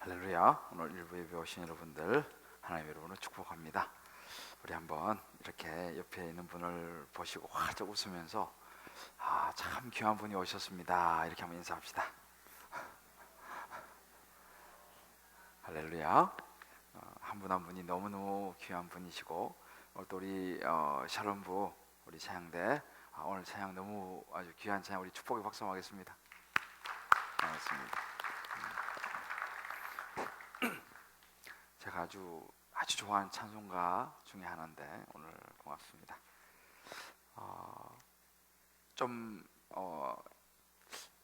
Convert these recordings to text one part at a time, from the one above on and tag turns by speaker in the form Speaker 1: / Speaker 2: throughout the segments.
Speaker 1: 할렐루야. 오늘 일부 예배 오신 여러분들 하나님 여러분을 축복합니다. 우리 한번 이렇게 옆에 있는 분을 보시고 활짝 웃으면서 참 귀한 분이 오셨습니다 이렇게 한번 인사합시다. 할렐루야. 한 분 한 분이 너무너무 귀한 분이시고 오늘 또 우리 샬롬부 우리 찬양대 오늘 찬양 너무 아주 귀한 찬양 우리 축복의 박수 한번 하겠습니다. 반갑습니다. 제가 아주 좋아하는 찬송가 중에 하나인데 오늘 고맙습니다.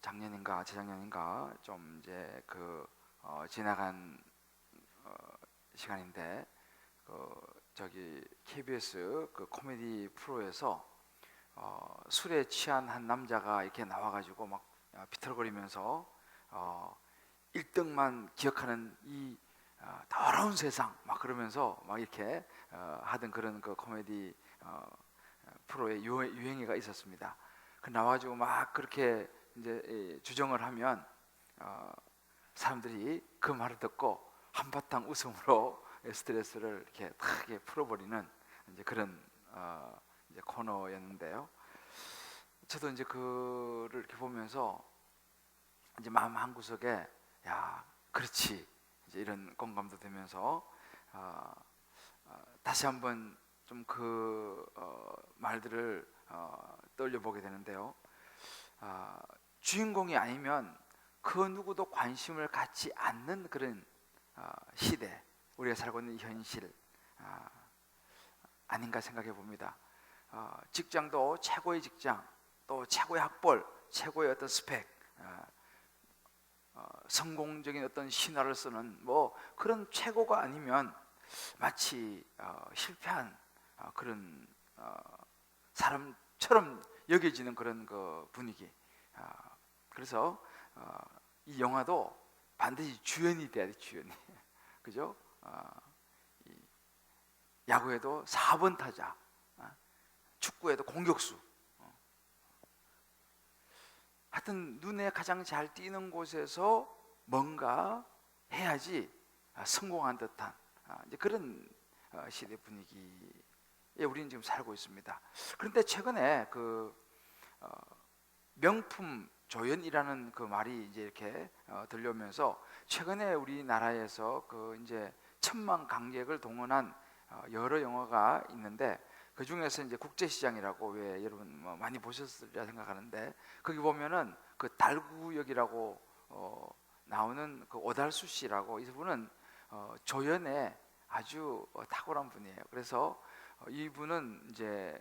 Speaker 1: 작년인가 재작년인가 좀 이제 지나간 시간인데 저기 KBS 코미디 프로에서 술에 취한 한 남자가 이렇게 나와가지고 막 비틀거리면서 1등만 기억하는 이 더러운 세상 막 그러면서 막 이렇게 하던 그런 코미디 프로의 유행어가 있었습니다. 나와가지고 막 그렇게 이제 주정을 하면 사람들이 그 말을 듣고 한바탕 웃음으로 스트레스를 이렇게 탁 풀어버리는 이제 그런 이제 코너였는데요. 저도 이제 그를 이렇게 보면서 이제 마음 한 구석에 그렇지 이제 이런 공감도 되면서 다시 한번 좀 말들을 떠올려보게 되는데요. 주인공이 아니면 그 누구도 관심을 갖지 않는 그런 시대, 우리가 살고 있는 현실 아닌가 생각해 봅니다. 직장도 최고의 직장, 또 최고의 학벌, 최고의 어떤 스펙, 성공적인 어떤 신화를 쓰는 그런 최고가 아니면 마치 실패한 그런 사람처럼 여겨지는 그런 분위기. 그래서 이 영화도 반드시 주연이 돼야 돼, 주연이. 그죠? 야구에도 4번 타자, 축구에도 공격수. 하여튼 눈에 가장 잘 띄는 곳에서 뭔가 해야지 성공한 듯한 이제 그런 시대 분위기에 우리는 지금 살고 있습니다. 그런데 최근에 명품 조연이라는 말이 이제 이렇게 들려오면서 최근에 우리나라에서 이제 1,000만 관객을 동원한 여러 영화가 있는데 그 중에서 이제 국제시장이라고 왜 여러분 많이 보셨으리라 생각하는데 거기 보면은 달구역이라고 나오는 오달수 씨라고 이분은 조연에 아주 탁월한 분이에요. 그래서 이분은 이제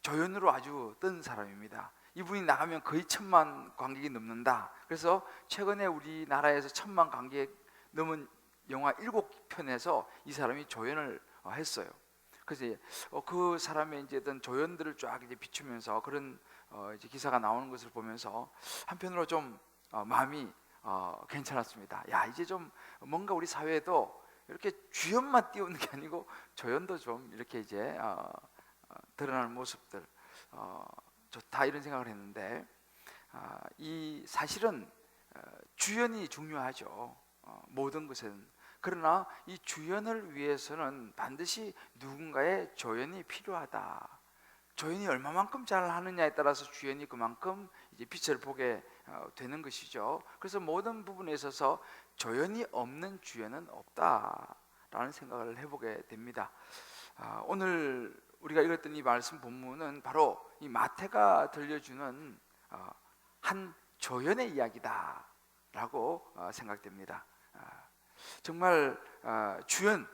Speaker 1: 조연으로 아주 뜬 사람입니다. 이분이 나가면 거의 1,000만 관객이 넘는다. 그래서 최근에 우리나라에서 1,000만 관객 넘은 영화 7편에서 이 사람이 조연을 했어요. 그래서 그 사람의 이제 어떤 조연들을 쫙 이제 비추면서 그런 이제 기사가 나오는 것을 보면서 한편으로 좀 마음이 괜찮았습니다. 이제 좀 뭔가 우리 사회에도 이렇게 주연만 띄우는 게 아니고 조연도 좀 이렇게 이제 드러나는 모습들 좋다 이런 생각을 했는데 이 사실은 주연이 중요하죠. 모든 것은. 그러나 이 주연을 위해서는 반드시 누군가의 조연이 필요하다. 조연이 얼마만큼 잘 하느냐에 따라서 주연이 그만큼 이제 빛을 보게 되는 것이죠. 그래서 모든 부분에 있어서 조연이 없는 주연은 없다라는 생각을 해보게 됩니다. 오늘 우리가 읽었던 이 말씀 본문은 바로 이 마태가 들려주는 한 조연의 이야기다라고 생각됩니다. 정말 주연,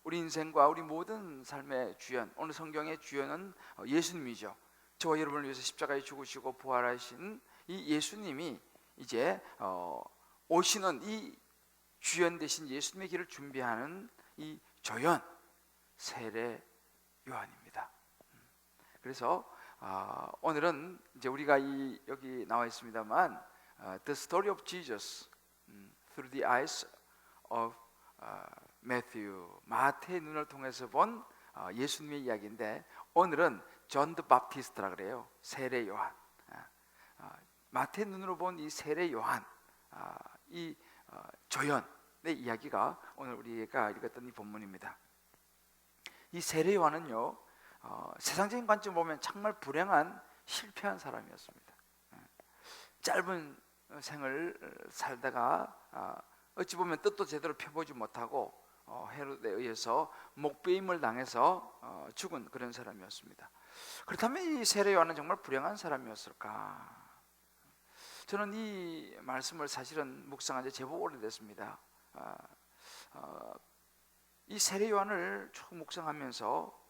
Speaker 1: 우리 인생과 우리 모든 삶의 주연, 오늘 성경의 주연은 예수님이죠. 저와 여러분을 위해서 십자가에 죽으시고 부활하신 이 예수님이 이제 오시는 이 주연 대신 예수님의 길을 준비하는 이 조연, 세례 요한입니다. 그래서 오늘은 이제 우리가 여기 나와 있습니다만 The Story of Jesus Through the Eyes of Matthew, 마태의 눈을 통해서 본 예수님의 이야기인데 오늘은 존 더 바프티스트라 그래요. 세례 요한. 마태의 눈으로 본 이 세례 요한, 이 조연의 이야기가 오늘 우리가 읽었던 이 본문입니다. 이 세례 요한은요, 세상적인 관점으로 보면 정말 불행한 실패한 사람이었습니다. 짧은 생을 살다가 어찌 보면 뜻도 제대로 펴보지 못하고 헤롯에 의해서 목배임을 당해서 죽은 그런 사람이었습니다. 그렇다면 이 세례 요한은 정말 불행한 사람이었을까? 저는 이 말씀을 사실은 묵상한 지 제법 오래됐습니다. 이 세례 요한을 쭉 묵상하면서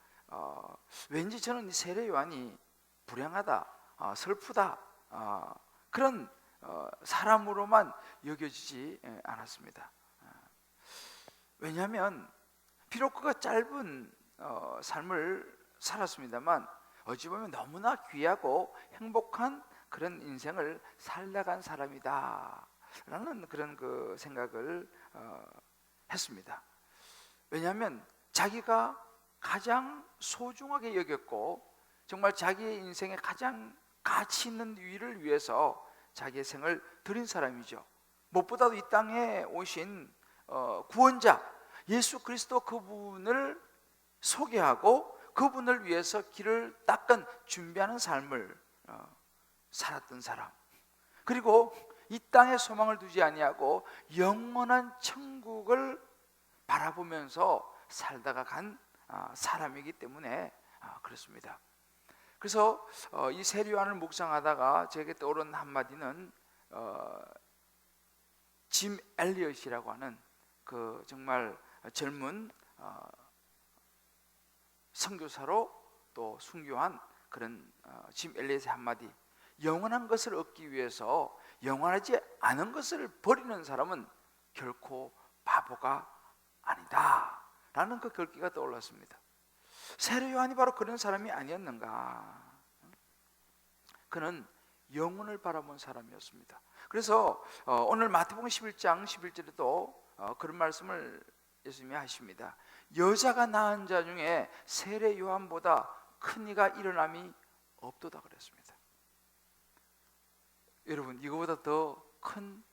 Speaker 1: 왠지 저는 이 세례 요한이 불행하다, 슬프다, 그런 사람으로만 여겨지지 않았습니다. 왜냐하면 비록 그가 짧은 삶을 살았습니다만 어찌 보면 너무나 귀하고 행복한 그런 인생을 살다간 사람이다 라는 그런 그 생각을 했습니다. 왜냐하면 자기가 가장 소중하게 여겼고 정말 자기의 인생에 가장 가치 있는 일을 위해서 자기의 생을 드린 사람이죠. 무엇보다도 이 땅에 오신 구원자 예수 그리스도 그분을 소개하고 그분을 위해서 길을 닦은 준비하는 삶을 살았던 사람, 그리고 이 땅에 소망을 두지 아니하고 영원한 천국을 바라보면서 살다가 간 사람이기 때문에 그렇습니다. 그래서 이 세례 요한을 묵상하다가 제게 떠오른 한마디는 짐 엘리엇이라고 하는 그 정말 젊은 선교사로 또 순교한 그런 짐 엘리엇의 한마디, 영원한 것을 얻기 위해서 영원하지 않은 것을 버리는 사람은 결코 바보가 아니다 라는 그 글귀가 떠올랐습니다. 세례 요한이 바로 그런 사람이 아니었는가? 그는 영혼을 바라본 사람이었습니다. 그래서 오늘 마태복음 11장 11절에도 그런 말씀을 예수님이 하십니다. 여자가 낳은 자 중에 세례 요한보다 큰 이가 일어남이 없도다 그랬습니다. 여러분, 이거보다 더 큰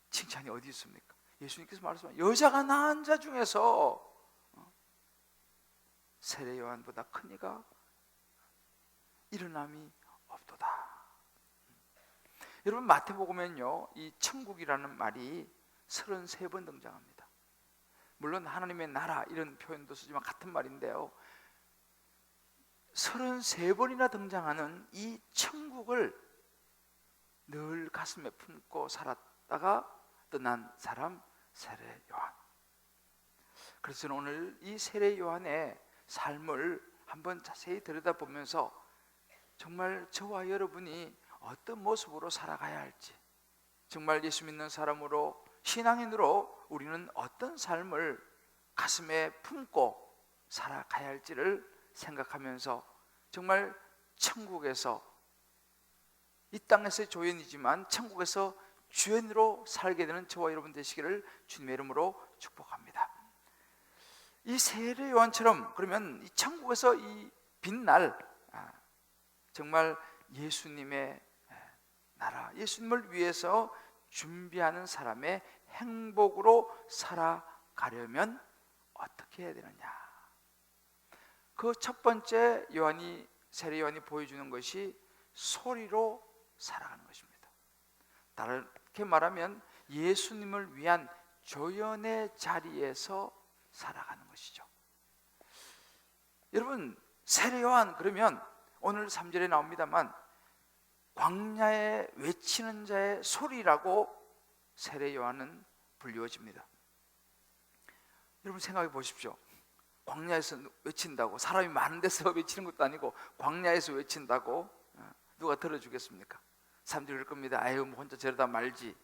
Speaker 1: 칭찬이 어디 있습니까? 예수님께서 말씀하신 여자가 낳은 자 중에서 세례 요한보다 큰 이가 일어남이 없도다. 여러분, 마태복음에는요 이 천국이라는 말이 33번 등장합니다. 물론 하나님의 나라 이런 표현도 쓰지만 같은 말인데요, 33번이나 등장하는 이 천국을 늘 가슴에 품고 살았다가 떠난 사람, 세례 요한. 그래서 저는 오늘 이 세례 요한의 삶을 한번 자세히 들여다보면서 정말 저와 여러분이 어떤 모습으로 살아가야 할지, 정말 예수 믿는 사람으로, 신앙인으로 우리는 어떤 삶을 가슴에 품고 살아가야 할지를 생각하면서 정말 천국에서, 이 땅에서의 조연이지만 천국에서 주연으로 살게 되는 저와 여러분 되시기를 주님의 이름으로 축복합니다. 이 세례 요한처럼 그러면 이 천국에서 이 빛날 정말 예수님의 나라, 예수님을 위해서 준비하는 사람의 행복으로 살아가려면 어떻게 해야 되느냐? 그 첫 번째 세례 요한이 보여주는 것이 소리로 살아가는 것입니다. 다르게 말하면 예수님을 위한 조연의 자리에서 살아가는 것이죠. 여러분, 세례 요한 그러면 오늘 3절에 나옵니다만 광야에 외치는 자의 소리라고 세례 요한은 불리워집니다. 여러분 생각해 보십시오. 광야에서 외친다고, 사람이 많은 데서 외치는 것도 아니고 광야에서 외친다고 누가 들어주겠습니까? 사람들이 그럴 겁니다. 아유, 뭐 혼자 저러다 말지.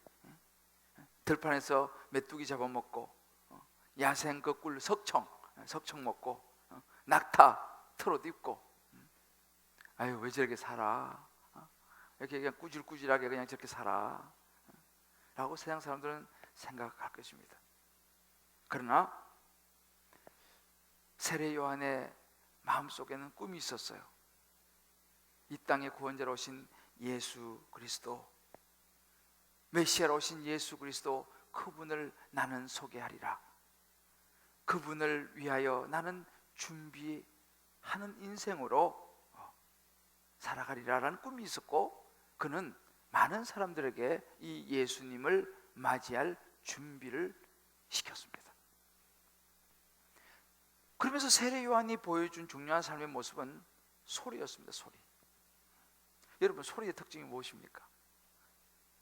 Speaker 1: 들판에서 메뚜기 잡아먹고 야생 거꿀 석청 먹고 낙타 트롯 입고 아유, 왜 저렇게 살아? 이렇게 그냥 꾸질꾸질하게 그냥 저렇게 살아 라고 세상 사람들은 생각할 것입니다. 그러나 세례 요한의 마음속에는 꿈이 있었어요. 이 땅의 구원자로 오신 예수 그리스도, 메시아로 오신 예수 그리스도, 그분을 나는 소개하리라. 그분을 위하여 나는 준비하는 인생으로 살아가리라라는 꿈이 있었고, 그는 많은 사람들에게 이 예수님을 맞이할 준비를 시켰습니다. 그러면서 세례 요한이 보여준 중요한 삶의 모습은 소리였습니다. 소리. 여러분, 소리의 특징이 무엇입니까?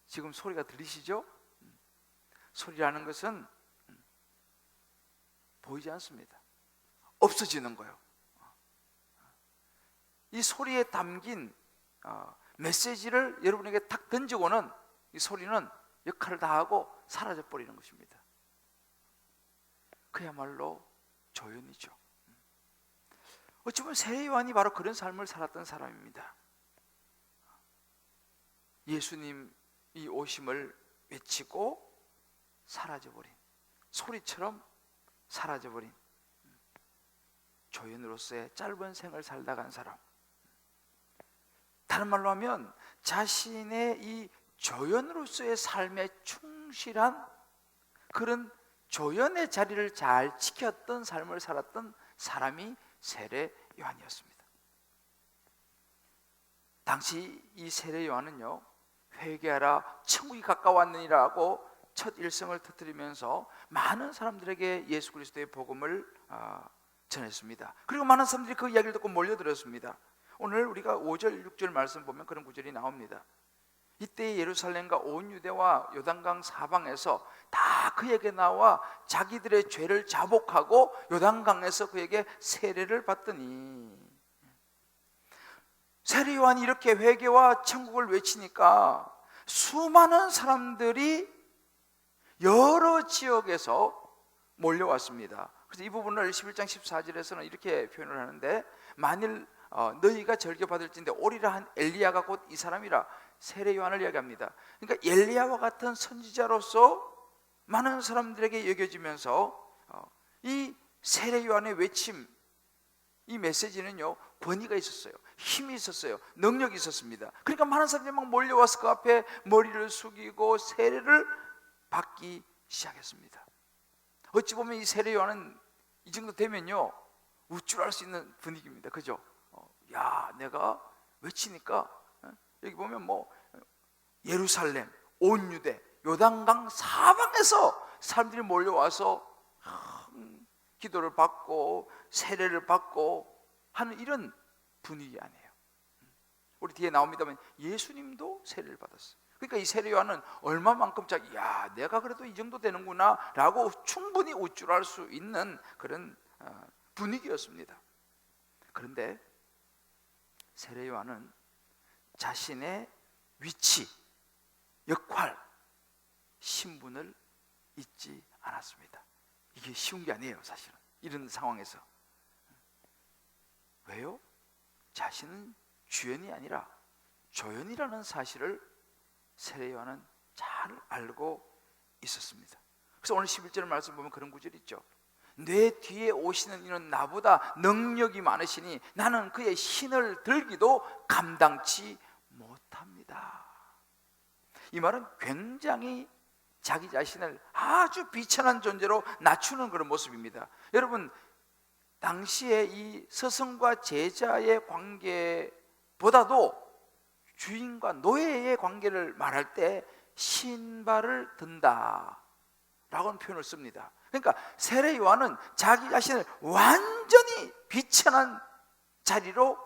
Speaker 1: 지금 소리가 들리시죠? 소리라는 것은 보이지 않습니다. 없어지는 거예요. 이 소리에 담긴 메시지를 여러분에게 탁 던지고는 이 소리는 역할을 다하고 사라져 버리는 것입니다. 그야말로 조연이죠. 어찌 보면 세례 요한이 바로 그런 삶을 살았던 사람입니다. 예수님이 오심을 외치고 사라져버린, 소리처럼 사라져버린 조연으로서의 짧은 생을 살다 간 사람. 다른 말로 하면 자신의 이 조연으로서의 삶에 충실한 그런 조연의 자리를 잘 지켰던 삶을 살았던 사람이 세례 요한이었습니다. 당시 이 세례 요한은요, 회개하라 천국이 가까웠느니라고 첫 일성을 터뜨리면서 많은 사람들에게 예수 그리스도의 복음을 전했습니다. 그리고 많은 사람들이 그 이야기를 듣고 몰려들었습니다. 오늘 우리가 5절 6절 말씀 보면 그런 구절이 나옵니다. 이때 예루살렘과 온 유대와 요단강 사방에서 다 그에게 나와 자기들의 죄를 자복하고 요단강에서 그에게 세례를 받더니, 세례 요한이 이렇게 회개와 천국을 외치니까 수많은 사람들이 여러 지역에서 몰려왔습니다. 그래서 이 부분을 11장 14절에서는 이렇게 표현을 하는데, 만일 너희가 절교받을진대 오리라 한 엘리야가 곧 이 사람이라, 세례 요한을 이야기합니다. 그러니까 엘리야와 같은 선지자로서 많은 사람들에게 여겨지면서 이 세례 요한의 외침, 이 메시지는요, 권위가 있었어요. 힘이 있었어요. 능력이 있었습니다. 그러니까 많은 사람들이 막 몰려와서 그 앞에 머리를 숙이고 세례를 받기 시작했습니다. 어찌 보면 이 세례 요한은 이 정도 되면요, 우쭐할 수 있는 분위기입니다. 그죠? 야, 내가 외치니까 여기 보면 뭐 예루살렘, 온 유대, 요단강 사방에서 사람들이 몰려와서 기도를 받고 세례를 받고 하는 이런 분위기 아니에요. 우리 뒤에 나옵니다만 예수님도 세례를 받았어요. 그러니까 이 세례 요한은 얼마만큼 야, 내가 그래도 이 정도 되는구나 라고 충분히 우쭐할 수 있는 그런 분위기였습니다. 그런데 세례 요한은 자신의 위치, 역할, 신분을 잊지 않았습니다. 이게 쉬운 게 아니에요, 사실은. 이런 상황에서. 왜요? 자신은 주연이 아니라 조연이라는 사실을 세례 요한은 잘 알고 있었습니다. 그래서 오늘 11절 말씀 보면 그런 구절이 있죠. 내 뒤에 오시는 이는 나보다 능력이 많으시니 나는 그의 신을 들기도 감당치 못합니다. 이 말은 굉장히 자기 자신을 아주 비천한 존재로 낮추는 그런 모습입니다. 여러분, 당시에 이 스승과 제자의 관계보다도 주인과 노예의 관계를 말할 때 신발을 든다 라고는 표현을 씁니다. 그러니까 세례 요한은 자기 자신을 완전히 비천한 자리로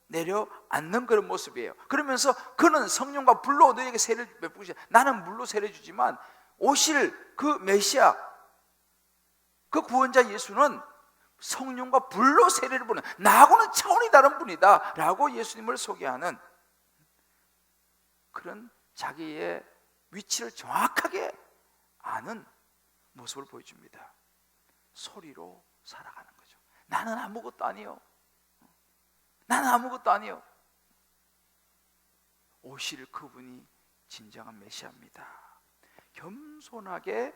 Speaker 1: 내려앉는 그런 모습이에요. 그러면서 그는 성령과 불로 너에게 세례를 베푸시, 나는 물로 세례 주지만 오실 그 메시아, 그 구원자 예수는 성령과 불로 세례를 부는, 나하고는 차원이 다른 분이다 라고 예수님을 소개하는 그런 자기의 위치를 정확하게 아는 모습을 보여줍니다. 소리로 살아가는 거죠. 나는 아무것도 아니요, 나는 아무것도 아니요. 오실 그분이 진정한 메시아입니다. 겸손하게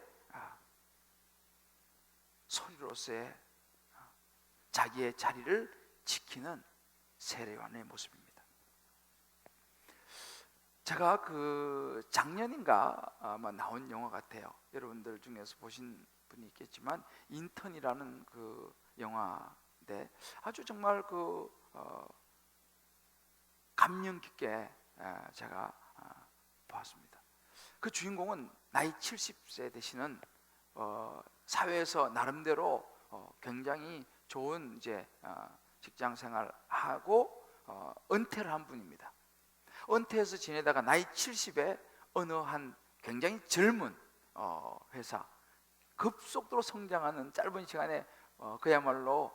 Speaker 1: 소리로서의 자기의 자리를 지키는 세례 요한의 모습입니다. 제가 그 작년인가 아마 나온 영화 같아요. 여러분들 중에서 보신 분이 있겠지만 인턴이라는 그 영화인데 아주 정말 감명 깊게 제가 보았습니다. 그 주인공은 나이 70세 되시는 사회에서 나름대로 굉장히 좋은 이제 직장 생활하고 은퇴를 한 분입니다. 은퇴해서 지내다가 나이 70에 어느 한 굉장히 젊은 회사, 급속도로 성장하는 짧은 시간에 그야말로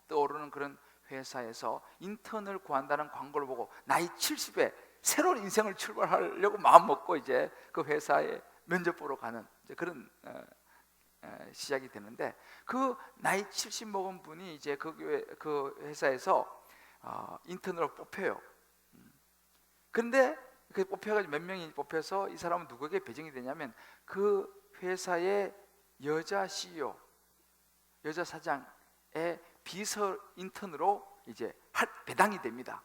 Speaker 1: 떠오르는 그런 회사에서 인턴을 구한다는 광고를 보고 나이 70에 새로운 인생을 출발하려고 마음먹고 이제 그 회사에 면접 보러 가는 이제 그런 시작이 되는데, 그 나이 70 먹은 분이 이제 그 회사에서 인턴으로 뽑혀요. 그런데 그 뽑혀가지고 몇 명이 뽑혀서 이 사람은 누구에게 배정이 되냐면 그 회사의 여자 CEO, 여자 사장의 비서 인턴으로 이제 배당이 됩니다.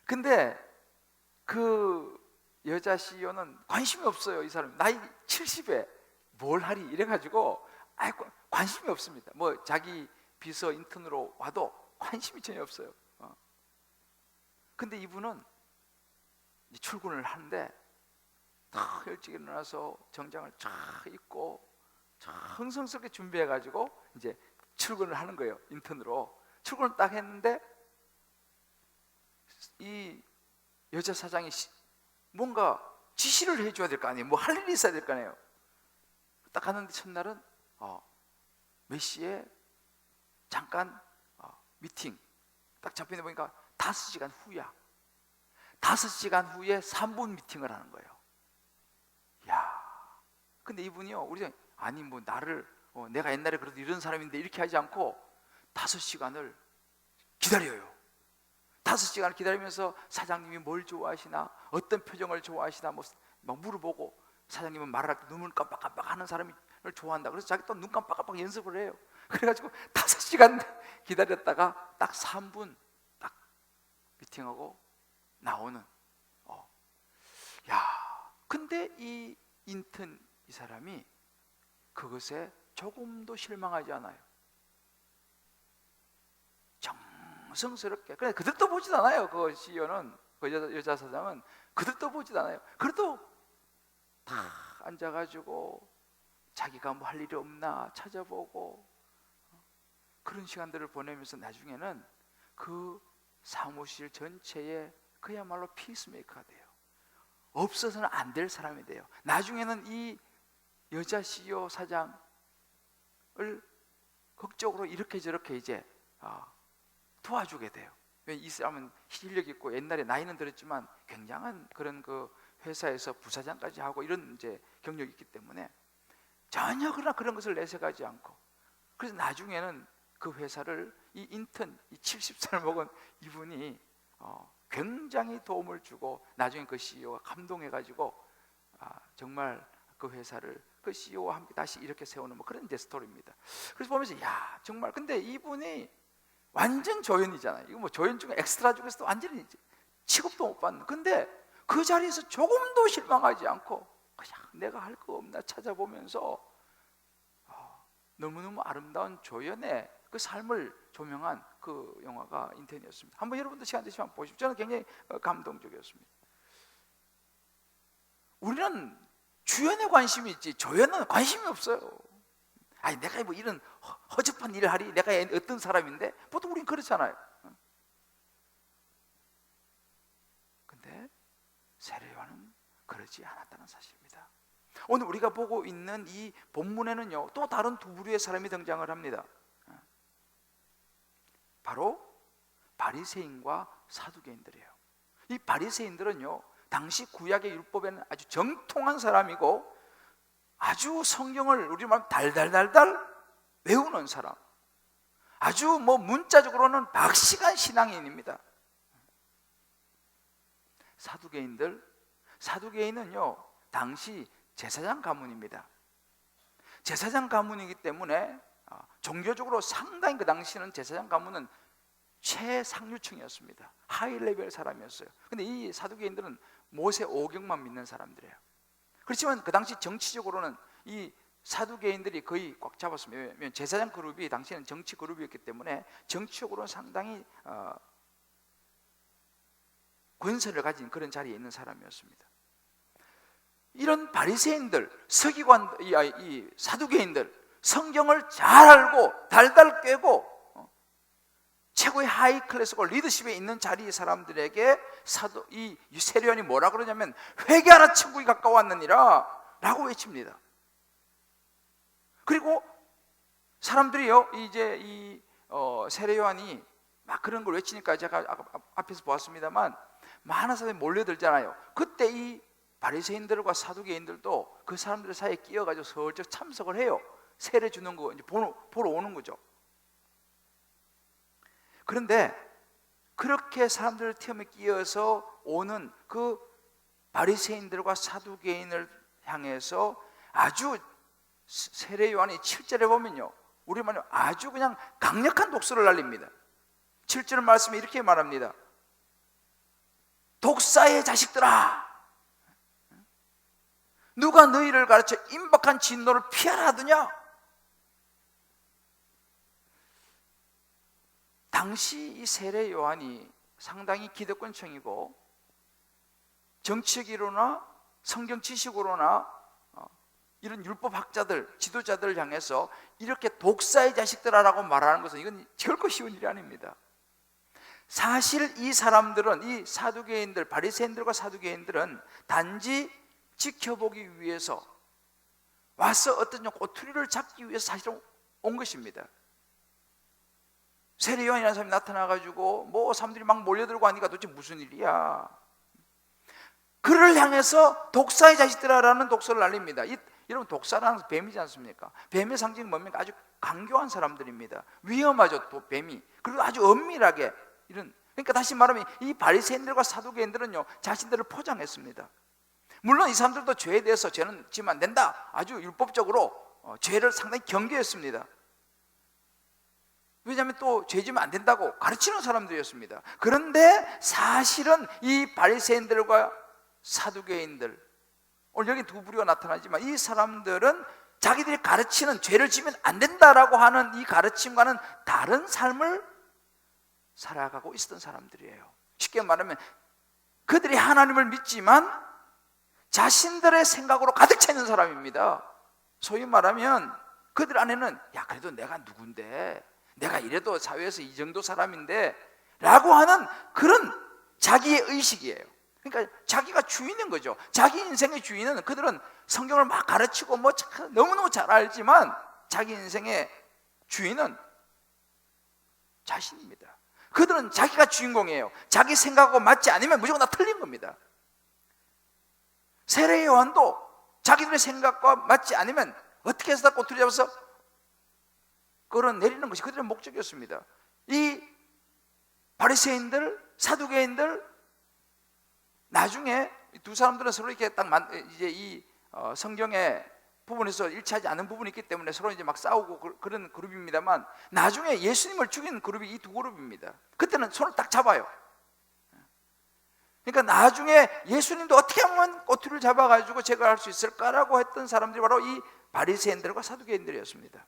Speaker 1: 근데 그 여자 CEO는 관심이 없어요. 이 사람 나이 70에 뭘 하리 이래가지고 관심이 없습니다. 뭐 자기 비서 인턴으로 와도 관심이 전혀 없어요. 근데 이분은 출근을 하는데 더 일찍 일어나서 정장을 쫙 입고 흥성스럽게 준비해가지고 이제 출근을 하는 거예요. 인턴으로 출근을 딱 했는데 이 여자 사장이 뭔가 지시를 해줘야 될 거 아니에요. 뭐 할 일이 있어야 될 거 아니에요. 딱 갔는데 첫날은 몇 시에 잠깐 미팅 딱 잡혀있는 보니까 5시간 후야. 5시간 후에 3분 미팅을 하는 거예요. 야, 근데 이분이요, 우리가 아니 뭐 나를 내가 옛날에 그래도 이런 사람인데 이렇게 하지 않고 5시간을 기다려요. 5시간을 기다리면서 사장님이 뭘 좋아하시나, 어떤 표정을 좋아하시나 뭐 물어보고, 사장님은 말을 할 때 눈을 깜빡깜빡 하는 사람을 좋아한다. 그래서 자기 또 눈 깜빡깜빡 연습을 해요. 그래가지고 5시간 기다렸다가 딱 3분 딱 미팅하고 나오는. 야, 근데 이 인턴 이 사람이 그것에 조금도 실망하지 않아요. 정성스럽게. 그래 그들도 보진 않아요. 그 CEO는, 그 여자 사장은 그들도 보진 않아요. 그래도 다 앉아가지고 자기가 뭐 할 일이 없나 찾아보고 그런 시간들을 보내면서 나중에는 그 사무실 전체에 그야말로 피스메이커가 돼요. 없어서는 안 될 사람이 돼요. 나중에는 이 여자 CEO 사장을 극적으로 이렇게 저렇게 이제 도와주게 돼요. 이 사람은 실력 있고 옛날에 나이는 들었지만 굉장한 그런 그 회사에서 부사장까지 하고 이런 이제 경력이 있기 때문에 전혀 그런 것을 내세가지 않고, 그래서 나중에는 그 회사를 이 인턴, 이 70살을 먹은 이분이 굉장히 도움을 주고 나중에 그 CEO가 감동해가지고 정말 그 회사를 그 CEO와 함께 다시 이렇게 세우는 뭐 그런 이제 스토리입니다. 그래서 보면서 야 정말, 근데 이분이 완전 조연이잖아요. 이거 뭐 조연 중에 엑스트라 중에서도 완전히 취급도 못 받는. 근데 그 자리에서 조금도 실망하지 않고 그냥 내가 할 거 없나 찾아보면서 너무너무 아름다운 조연의 그 삶을 조명한 그 영화가 인턴이었습니다. 한번 여러분도 시간 되시면 보십시오. 저는 굉장히 감동적이었습니다. 우리는 주연에 관심이 있지 조연은 관심이 없어요. 아니 내가 뭐 이런 허접한 일을 하리, 내가 어떤 사람인데, 보통 우린 그렇잖아요. 근데 세례요한은 그러지 않았다는 사실입니다. 오늘 우리가 보고 있는 이 본문에는요 또 다른 두 부류의 사람이 등장을 합니다. 바로 바리새인과 사두개인들이에요. 이 바리새인들은요 당시 구약의 율법에는 아주 정통한 사람이고 아주 성경을 우리말 달달달달 외우는 사람, 아주 뭐 문자적으로는 박식한 신앙인입니다. 사두개인은요 당시 제사장 가문입니다. 제사장 가문이기 때문에 종교적으로 상당히 그 당시는 제사장 가문은 최상류층이었습니다. 하이 레벨 사람이었어요. 근데 이 사두개인들은 모세 오경만 믿는 사람들이에요. 그렇지만 그 당시 정치적으로는 이 사두개인들이 거의 꽉 잡았습니다. 왜냐하면 제사장 그룹이 당시에는 정치 그룹이었기 때문에 정치적으로는 상당히 권세를 가진 그런 자리에 있는 사람이었습니다. 이런 바리새인들, 서기관, 이 사두개인들, 성경을 잘 알고 달달 꿰고 최고의 하이 클래스고 리더십에 있는 자리의 사람들에게 이 세례요한이 뭐라 그러냐면 회개하라, 천국이 가까웠느니라 라고 외칩니다. 그리고 사람들이요, 이제 이 세례요한이 막 그런 걸 외치니까 제가 앞에서 보았습니다만 많은 사람들이 몰려들잖아요. 그때 이 바리새인들과 사두개인들도 그 사람들 사이에 끼어가지고 슬쩍 참석을 해요. 세례 주는 거 이제 보러 오는 거죠. 그런데 그렇게 사람들 틈에 끼어서 오는 그 바리새인들과 사두개인을 향해서 아주 세례 요한이 7절에 보면요, 우리말로 아주 그냥 강력한 독서를 날립니다. 7절 말씀에 이렇게 말합니다. 독사의 자식들아, 누가 너희를 가르쳐 임박한 진노를 피하라 하더냐? 당시 이 세례 요한이 상당히 기득권층이고 정치적으로나 성경 지식으로나 이런 율법학자들, 지도자들을 향해서 이렇게 독사의 자식들아라고 말하는 것은 이건 결코 쉬운 일이 아닙니다. 사실 이 사람들은, 이 사두개인들, 바리새인들과 사두개인들은 단지 지켜보기 위해서 와서 어떤 꼬투리를 잡기 위해서 사실은 온 것입니다. 세례 요한이라는 사람이 나타나가지고 뭐 사람들이 막 몰려들고 하니까 도대체 무슨 일이야? 그를 향해서 독사의 자식들아라는 독서를 날립니다. 여러분, 독사라는 것은 뱀이지 않습니까? 뱀의 상징이 뭡니까? 아주 강교한 사람들입니다. 위험하죠, 또 뱀이. 그리고 아주 엄밀하게 이런. 그러니까 다시 말하면 이 바리새인들과 사두개인들은요, 자신들을 포장했습니다. 물론 이 사람들도 죄에 대해서 죄는 지면 안 된다, 아주 율법적으로 죄를 상당히 경계했습니다. 왜냐하면 또 죄 지면 안 된다고 가르치는 사람들이었습니다. 그런데 사실은 이 바리새인들과 사두개인들, 오늘 여기 두 부류가 나타나지만 이 사람들은 자기들이 가르치는 죄를 지면 안 된다라고 하는 이 가르침과는 다른 삶을 살아가고 있었던 사람들이에요. 쉽게 말하면 그들이 하나님을 믿지만 자신들의 생각으로 가득 차 있는 사람입니다. 소위 말하면 그들 안에는 야, 그래도 내가 누군데, 내가 이래도 사회에서 이 정도 사람인데 라고 하는 그런 자기의 의식이에요. 그러니까 자기가 주인인 거죠. 자기 인생의 주인은, 그들은 성경을 막 가르치고 뭐 너무너무 잘 알지만 자기 인생의 주인은 자신입니다. 그들은 자기가 주인공이에요. 자기 생각하고 맞지 않으면 무조건 다 틀린 겁니다. 세례 요한도 자기들의 생각과 맞지 않으면 어떻게 해서 다 꼬투리 잡아서 끌어내리는 것이 그들의 목적이었습니다. 이 바리새인들, 사두개인들, 나중에 두 사람들은 서로 이렇게 딱 이제 이 성경의 부분에서 일치하지 않은 부분이 있기 때문에 서로 이제 막 싸우고 그런 그룹입니다만, 나중에 예수님을 죽인 그룹이 이 두 그룹입니다. 그때는 손을 딱 잡아요. 그러니까 나중에 예수님도 어떻게 하면 꼬투리를 잡아가지고 제거할 수 있을까라고 했던 사람들이 바로 이 바리새인들과 사두개인들이었습니다.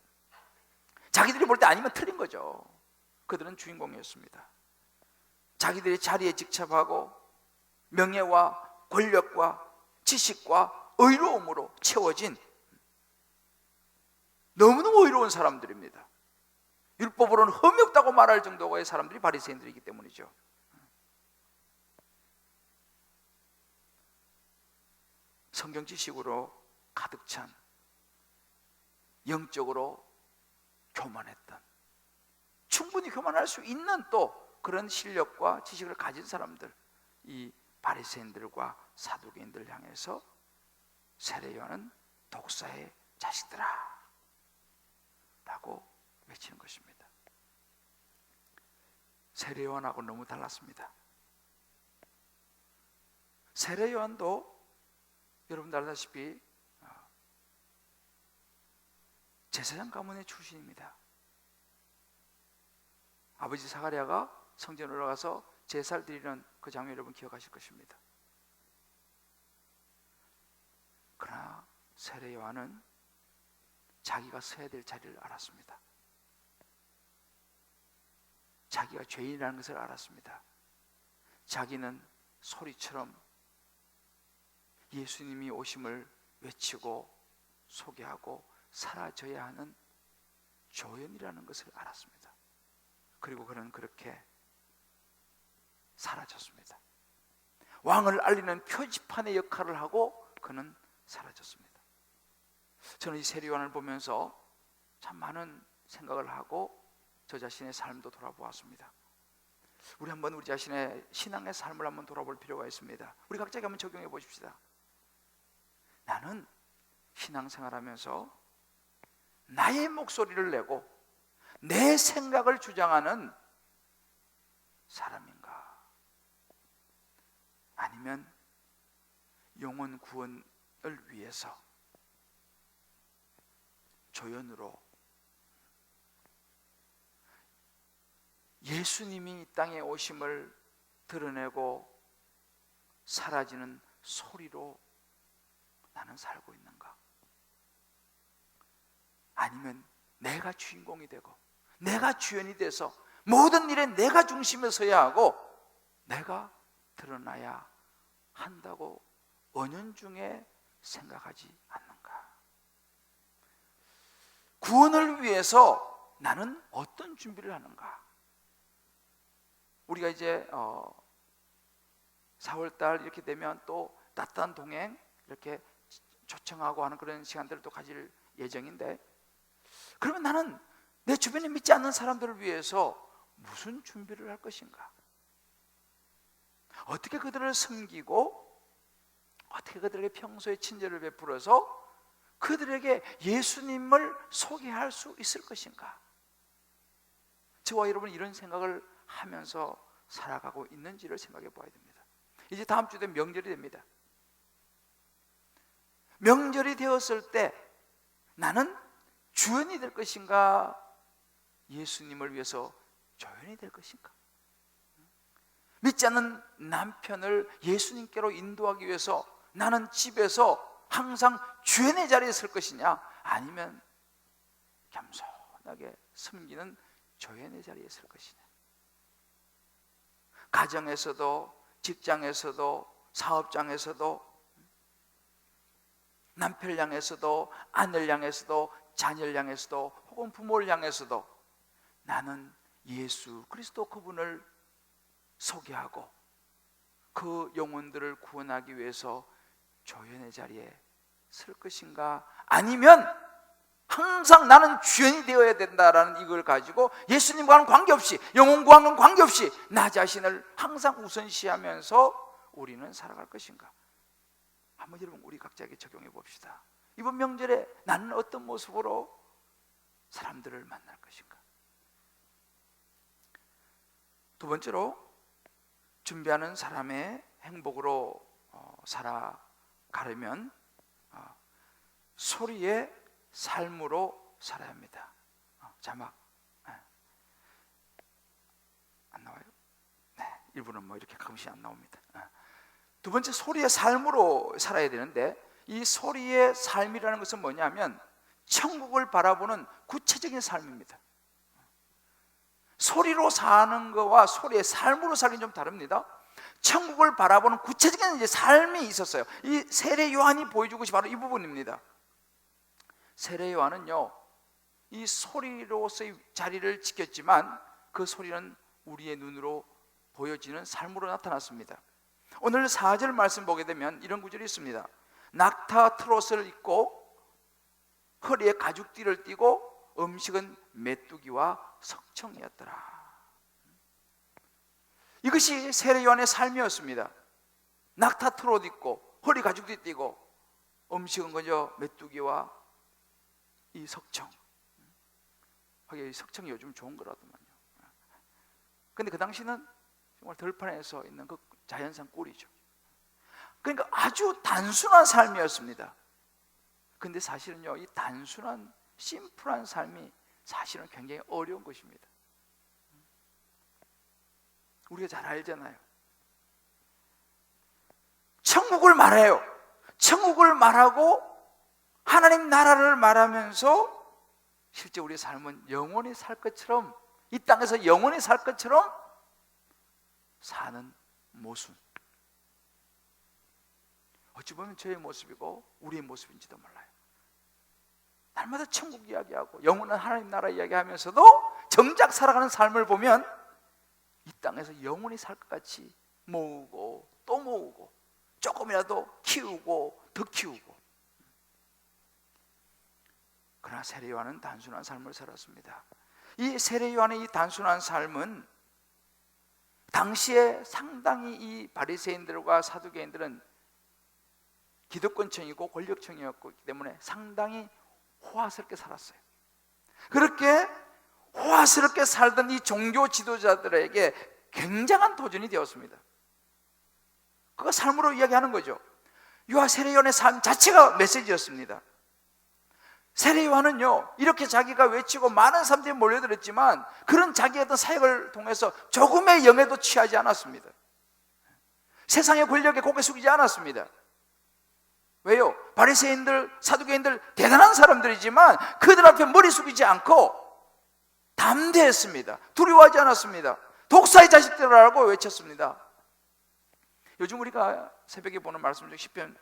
Speaker 1: 자기들이 볼 때 아니면 틀린 거죠. 그들은 주인공이었습니다. 자기들이 자리에 직접하고 명예와 권력과 지식과 의로움으로 채워진 너무너무 의로운 사람들입니다. 율법으로는 흠이 없다고 말할 정도의 사람들이 바리새인들이기 때문이죠. 성경 지식으로 가득 찬, 영적으로 교만했던, 충분히 교만할 수 있는 또 그런 실력과 지식을 가진 사람들, 이 바리새인들과 사두개인들을 향해서 세례 요한은 독사의 자식들아 라고 외치는 것입니다. 세례 요한하고 너무 달랐습니다. 세례 요한도 여러분들 알다시피 제사장 가문의 출신입니다. 아버지 사가랴가 성전에 올라가서 제사를 드리는 그 장면 여러분 기억하실 것입니다. 그러나 세례 요한은 자기가 서야 될 자리를 알았습니다. 자기가 죄인이라는 것을 알았습니다. 자기는 소리처럼 예수님이 오심을 외치고 소개하고 사라져야 하는 조연이라는 것을 알았습니다. 그리고 그는 그렇게 사라졌습니다. 왕을 알리는 표지판의 역할을 하고 그는 사라졌습니다. 저는 이 세례 요한을 보면서 참 많은 생각을 하고 저 자신의 삶도 돌아보았습니다. 우리 한번 우리 자신의 신앙의 삶을 한번 돌아볼 필요가 있습니다. 우리 각자가 한번 적용해 보십시다. 나는 신앙생활하면서 나의 목소리를 내고 내 생각을 주장하는 사람인가? 아니면 영혼 구원을 위해서 조연으로 예수님이 이 땅에 오심을 드러내고 사라지는 소리로 나는 살고 있는가? 아니면 내가 주인공이 되고 내가 주연이 돼서 모든 일에 내가 중심에 서야 하고 내가 드러나야 한다고 은연중에 생각하지 않는가? 구원을 위해서 나는 어떤 준비를 하는가? 우리가 이제 4월달 이렇게 되면 또 따뜻한 동행 이렇게 초청하고 하는 그런 시간들을 또 가질 예정인데, 그러면 나는 내 주변에 믿지 않는 사람들을 위해서 무슨 준비를 할 것인가? 어떻게 그들을 섬기고 어떻게 그들에게 평소에 친절을 베풀어서 그들에게 예수님을 소개할 수 있을 것인가? 저와 여러분 이런 생각을 하면서 살아가고 있는지를 생각해 봐야 됩니다. 이제 다음 주 되면 명절이 됩니다. 명절이 되었을 때 나는 주연이 될 것인가? 예수님을 위해서 조연이 될 것인가? 믿지 않는 남편을 예수님께로 인도하기 위해서 나는 집에서 항상 주연의 자리에 설 것이냐? 아니면 겸손하게 섬기는 조연의 자리에 설 것이냐? 가정에서도 직장에서도 사업장에서도 남편을 향해서도 아내를 향해서도 자녀를 향해서도 혹은 부모를 향해서도 나는 예수 그리스도 그분을 소개하고 그 영혼들을 구원하기 위해서 조연의 자리에 설 것인가? 아니면 항상 나는 주연이 되어야 된다라는 이걸 가지고 예수님과는 관계없이 영혼 구원과는 관계없이 나 자신을 항상 우선시하면서 우리는 살아갈 것인가? 한번 여러분 우리 각자에게 적용해 봅시다. 이번 명절에 나는 어떤 모습으로 사람들을 만날 것인가? 두 번째로 준비하는 사람의 행복으로 살아가려면 소리의 삶으로 살아야 합니다. 자막 안 나와요? 네, 일부는 뭐 이렇게 가끔씩 안 나옵니다. 두 번째 소리의 삶으로 살아야 되는데, 이 소리의 삶이라는 것은 뭐냐면 천국을 바라보는 구체적인 삶입니다. 소리로 사는 것과 소리의 삶으로 살기는 좀 다릅니다. 천국을 바라보는 구체적인 이제 삶이 있었어요. 이 세례 요한이 보여주고 싶은 바로 이 부분입니다. 세례 요한은요, 이 소리로서의 자리를 지켰지만 그 소리는 우리의 눈으로 보여지는 삶으로 나타났습니다. 오늘 4절 말씀 보게 되면 이런 구절이 있습니다. 낙타 트롯을 입고 허리에 가죽띠를 띠고 음식은 메뚜기와 석청이었더라. 이것이 세례 요한의 삶이었습니다. 낙타 트롯 입고 허리 가죽띠 띠고 음식은 그저 메뚜기와 이 석청. 하긴 석청이 요즘 좋은 거라더만요. 근데 그 당시는 정말 들판에서 있는 그 자연산 꿀이죠. 그러니까 아주 단순한 삶이었습니다. 근데 사실은요, 이 단순한 심플한 삶이 사실은 굉장히 어려운 것입니다. 우리가 잘 알잖아요. 천국을 말해요. 천국을 말하고 하나님 나라를 말하면서 실제 우리의 삶은 영원히 살 것처럼, 이 땅에서 영원히 살 것처럼 사는 모습, 어찌 보면 저의 모습이고 우리의 모습인지도 몰라요. 날마다 천국 이야기하고 영원한 하나님 나라 이야기하면서도 정작 살아가는 삶을 보면 이 땅에서 영원히 살 것 같이 모으고 또 모으고 조금이라도 키우고 더 키우고. 그러나 세례 요한은 단순한 삶을 살았습니다. 이 세례 요한의 이 단순한 삶은 당시에 상당히 이 바리새인들과 사두개인들은 기득권층이고 권력층이었기 때문에 상당히 호화스럽게 살았어요. 그렇게 호화스럽게 살던 이 종교 지도자들에게 굉장한 도전이 되었습니다. 그거 삶으로 이야기하는 거죠. 요한 세례 요한의 삶 자체가 메시지였습니다. 세례 요한은요, 이렇게 자기가 외치고 많은 사람들이 몰려들었지만 그런 자기의 어떤 사역을 통해서 조금의 영예도 취하지 않았습니다. 세상의 권력에 고개 숙이지 않았습니다. 왜요? 바리새인들, 사두개인들 대단한 사람들이지만 그들 앞에 머리 숙이지 않고 담대했습니다. 두려워하지 않았습니다. 독사의 자식들이라고 외쳤습니다. 요즘 우리가 새벽에 보는 말씀 중 시편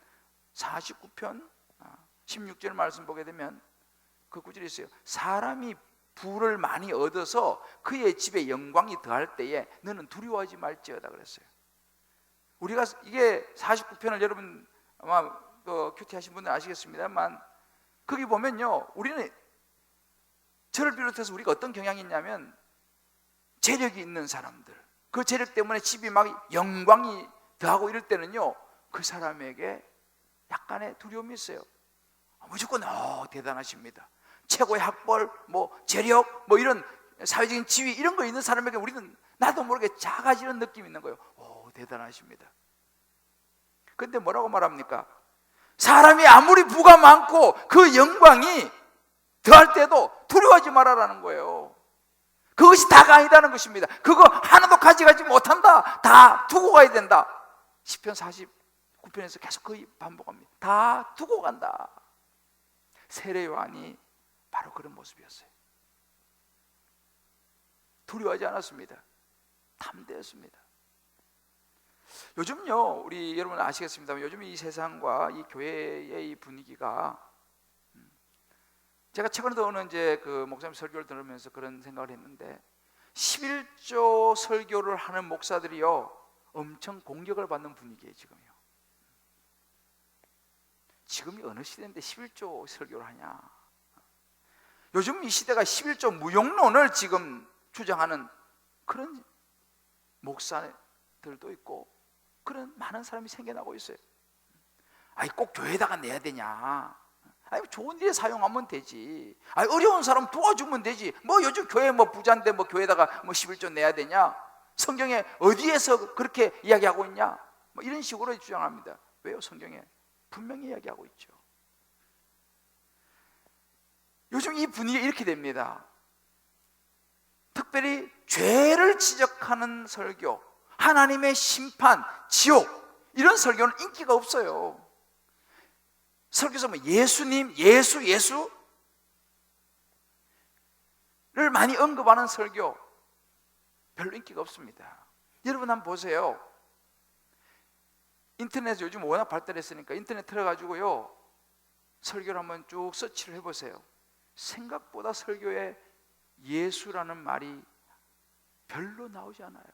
Speaker 1: 49편 16절 말씀 보게 되면 그 구절이 있어요. 사람이 부를 많이 얻어서 그의 집에 영광이 더할 때에 너는 두려워하지 말지어다 그랬어요. 우리가 이게 49편을 여러분 아마 큐티 하신 분들 아시겠습니다만 거기 보면요, 우리는 저를 비롯해서 우리가 어떤 경향이 있냐면 재력이 있는 사람들, 그 재력 때문에 집이 막 영광이 더하고 이럴 때는요, 그 사람에게 약간의 두려움이 있어요. 무조건 대단하십니다. 최고의 학벌, 재력, 이런 사회적인 지위 이런 거 있는 사람에게 우리는 나도 모르게 작아지는 느낌이 있는 거예요. 대단하십니다. 근데 뭐라고 말합니까? 사람이 아무리 부가 많고 그 영광이 더할 때도 두려워하지 말아라는 거예요. 그것이 다가 아니다는 것입니다. 그거 하나도 가져가지 못한다. 다 두고 가야 된다. 시편 49편에서 계속 거의 반복합니다. 다 두고 간다. 세례 요한이 바로 그런 모습이었어요. 두려워하지 않았습니다. 담대했습니다. 요즘요, 우리 여러분 아시겠습니다만 요즘 이 세상과 이 교회의 이 분위기가, 제가 최근에도 어느 이제 그 목사님 설교를 들으면서 그런 생각을 했는데 11조 설교를 하는 목사들이요 엄청 공격을 받는 분위기예요. 지금이 어느 시대인데 11조 설교를 하냐. 요즘 이 시대가 11조 무용론을 지금 주장하는 그런 목사들도 있고 그런 많은 사람이 생겨나고 있어요. 꼭 교회에다가 내야 되냐. 좋은 일에 사용하면 되지. 어려운 사람 도와주면 되지. 요즘 교회 부자인데 교회에다가 11조 내야 되냐. 성경에 어디에서 그렇게 이야기하고 있냐. 이런 식으로 주장합니다. 왜요? 성경에 분명히 이야기하고 있죠. 요즘 이 분위기가 이렇게 됩니다. 특별히 죄를 지적하는 설교, 하나님의 심판, 지옥, 이런 설교는 인기가 없어요. 설교에서 예수님, 예수를 많이 언급하는 설교 별로 인기가 없습니다. 여러분 한번 보세요. 인터넷 요즘 워낙 발달했으니까 인터넷 틀어가지고요 설교를 한번 쭉 서치를 해보세요. 생각보다 설교에 예수라는 말이 별로 나오지 않아요.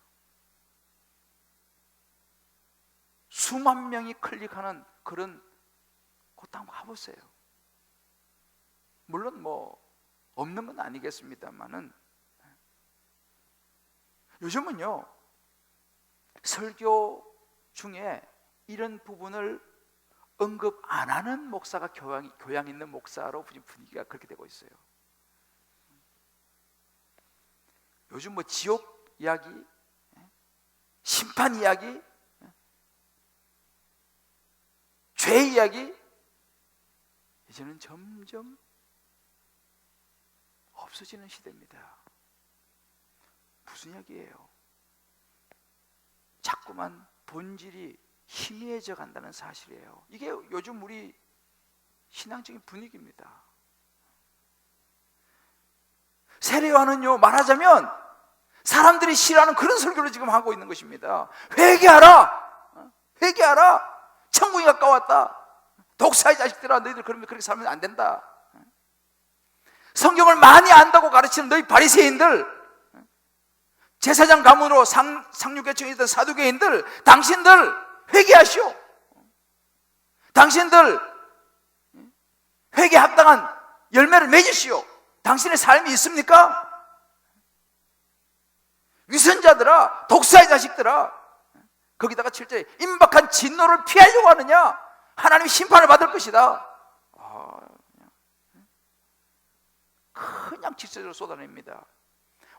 Speaker 1: 수만 명이 클릭하는 그런 곳 한번 가보세요. 물론 없는 건 아니겠습니다만은 요즘은요 설교 중에 이런 부분을 언급 안 하는 목사가 교양 있는 목사로 분위기가 그렇게 되고 있어요. 요즘 지옥 이야기, 심판 이야기, 죄 이야기 이제는 점점 없어지는 시대입니다. 무슨 이야기예요? 자꾸만 본질이 희미해져 간다는 사실이에요. 이게 요즘 우리 신앙적인 분위기입니다. 세례요한은요, 말하자면 사람들이 싫어하는 그런 설교를 지금 하고 있는 것입니다. 회개하라! 회개하라! 천국이 가까웠다. 독사의 자식들아, 너희들 그렇게 살면 안 된다. 성경을 많이 안다고 가르치는 너희 바리새인들, 제사장 가문으로 상류계층에 있던 사두개인들, 당신들 회개하시오. 당신들 회개에 합당한 열매를 맺으시오. 당신의 삶이 있습니까? 위선자들아, 독사의 자식들아, 거기다가 7절에 임박한 진노를 피하려고 하느냐? 하나님이 심판을 받을 것이다. 그냥 직설적으로 쏟아냅니다.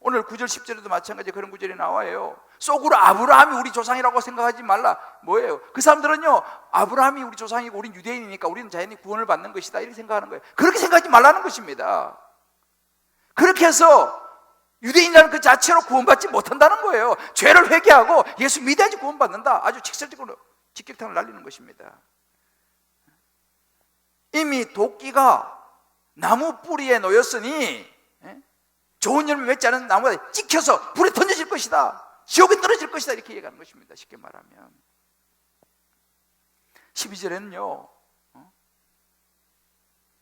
Speaker 1: 오늘 9절 10절에도 마찬가지 그런 구절이 나와요. 속으로 아브라함이 우리 조상이라고 생각하지 말라. 뭐예요? 그 사람들은요, 아브라함이 우리 조상이고 우린 유대인이니까 우리는 자연히 구원을 받는 것이다, 이렇게 생각하는 거예요. 그렇게 생각하지 말라는 것입니다. 그렇게 해서 유대인이라는 그 자체로 구원받지 못한다는 거예요. 죄를 회개하고 예수 믿어야지 구원받는다. 아주 직설적으로 직격탄을 날리는 것입니다. 이미 도끼가 나무 뿌리에 놓였으니 좋은 열매 맺지 않은 나무가 찍혀서 불에 던져질 것이다, 지옥에 떨어질 것이다, 이렇게 얘기하는 것입니다. 쉽게 말하면 12절에는요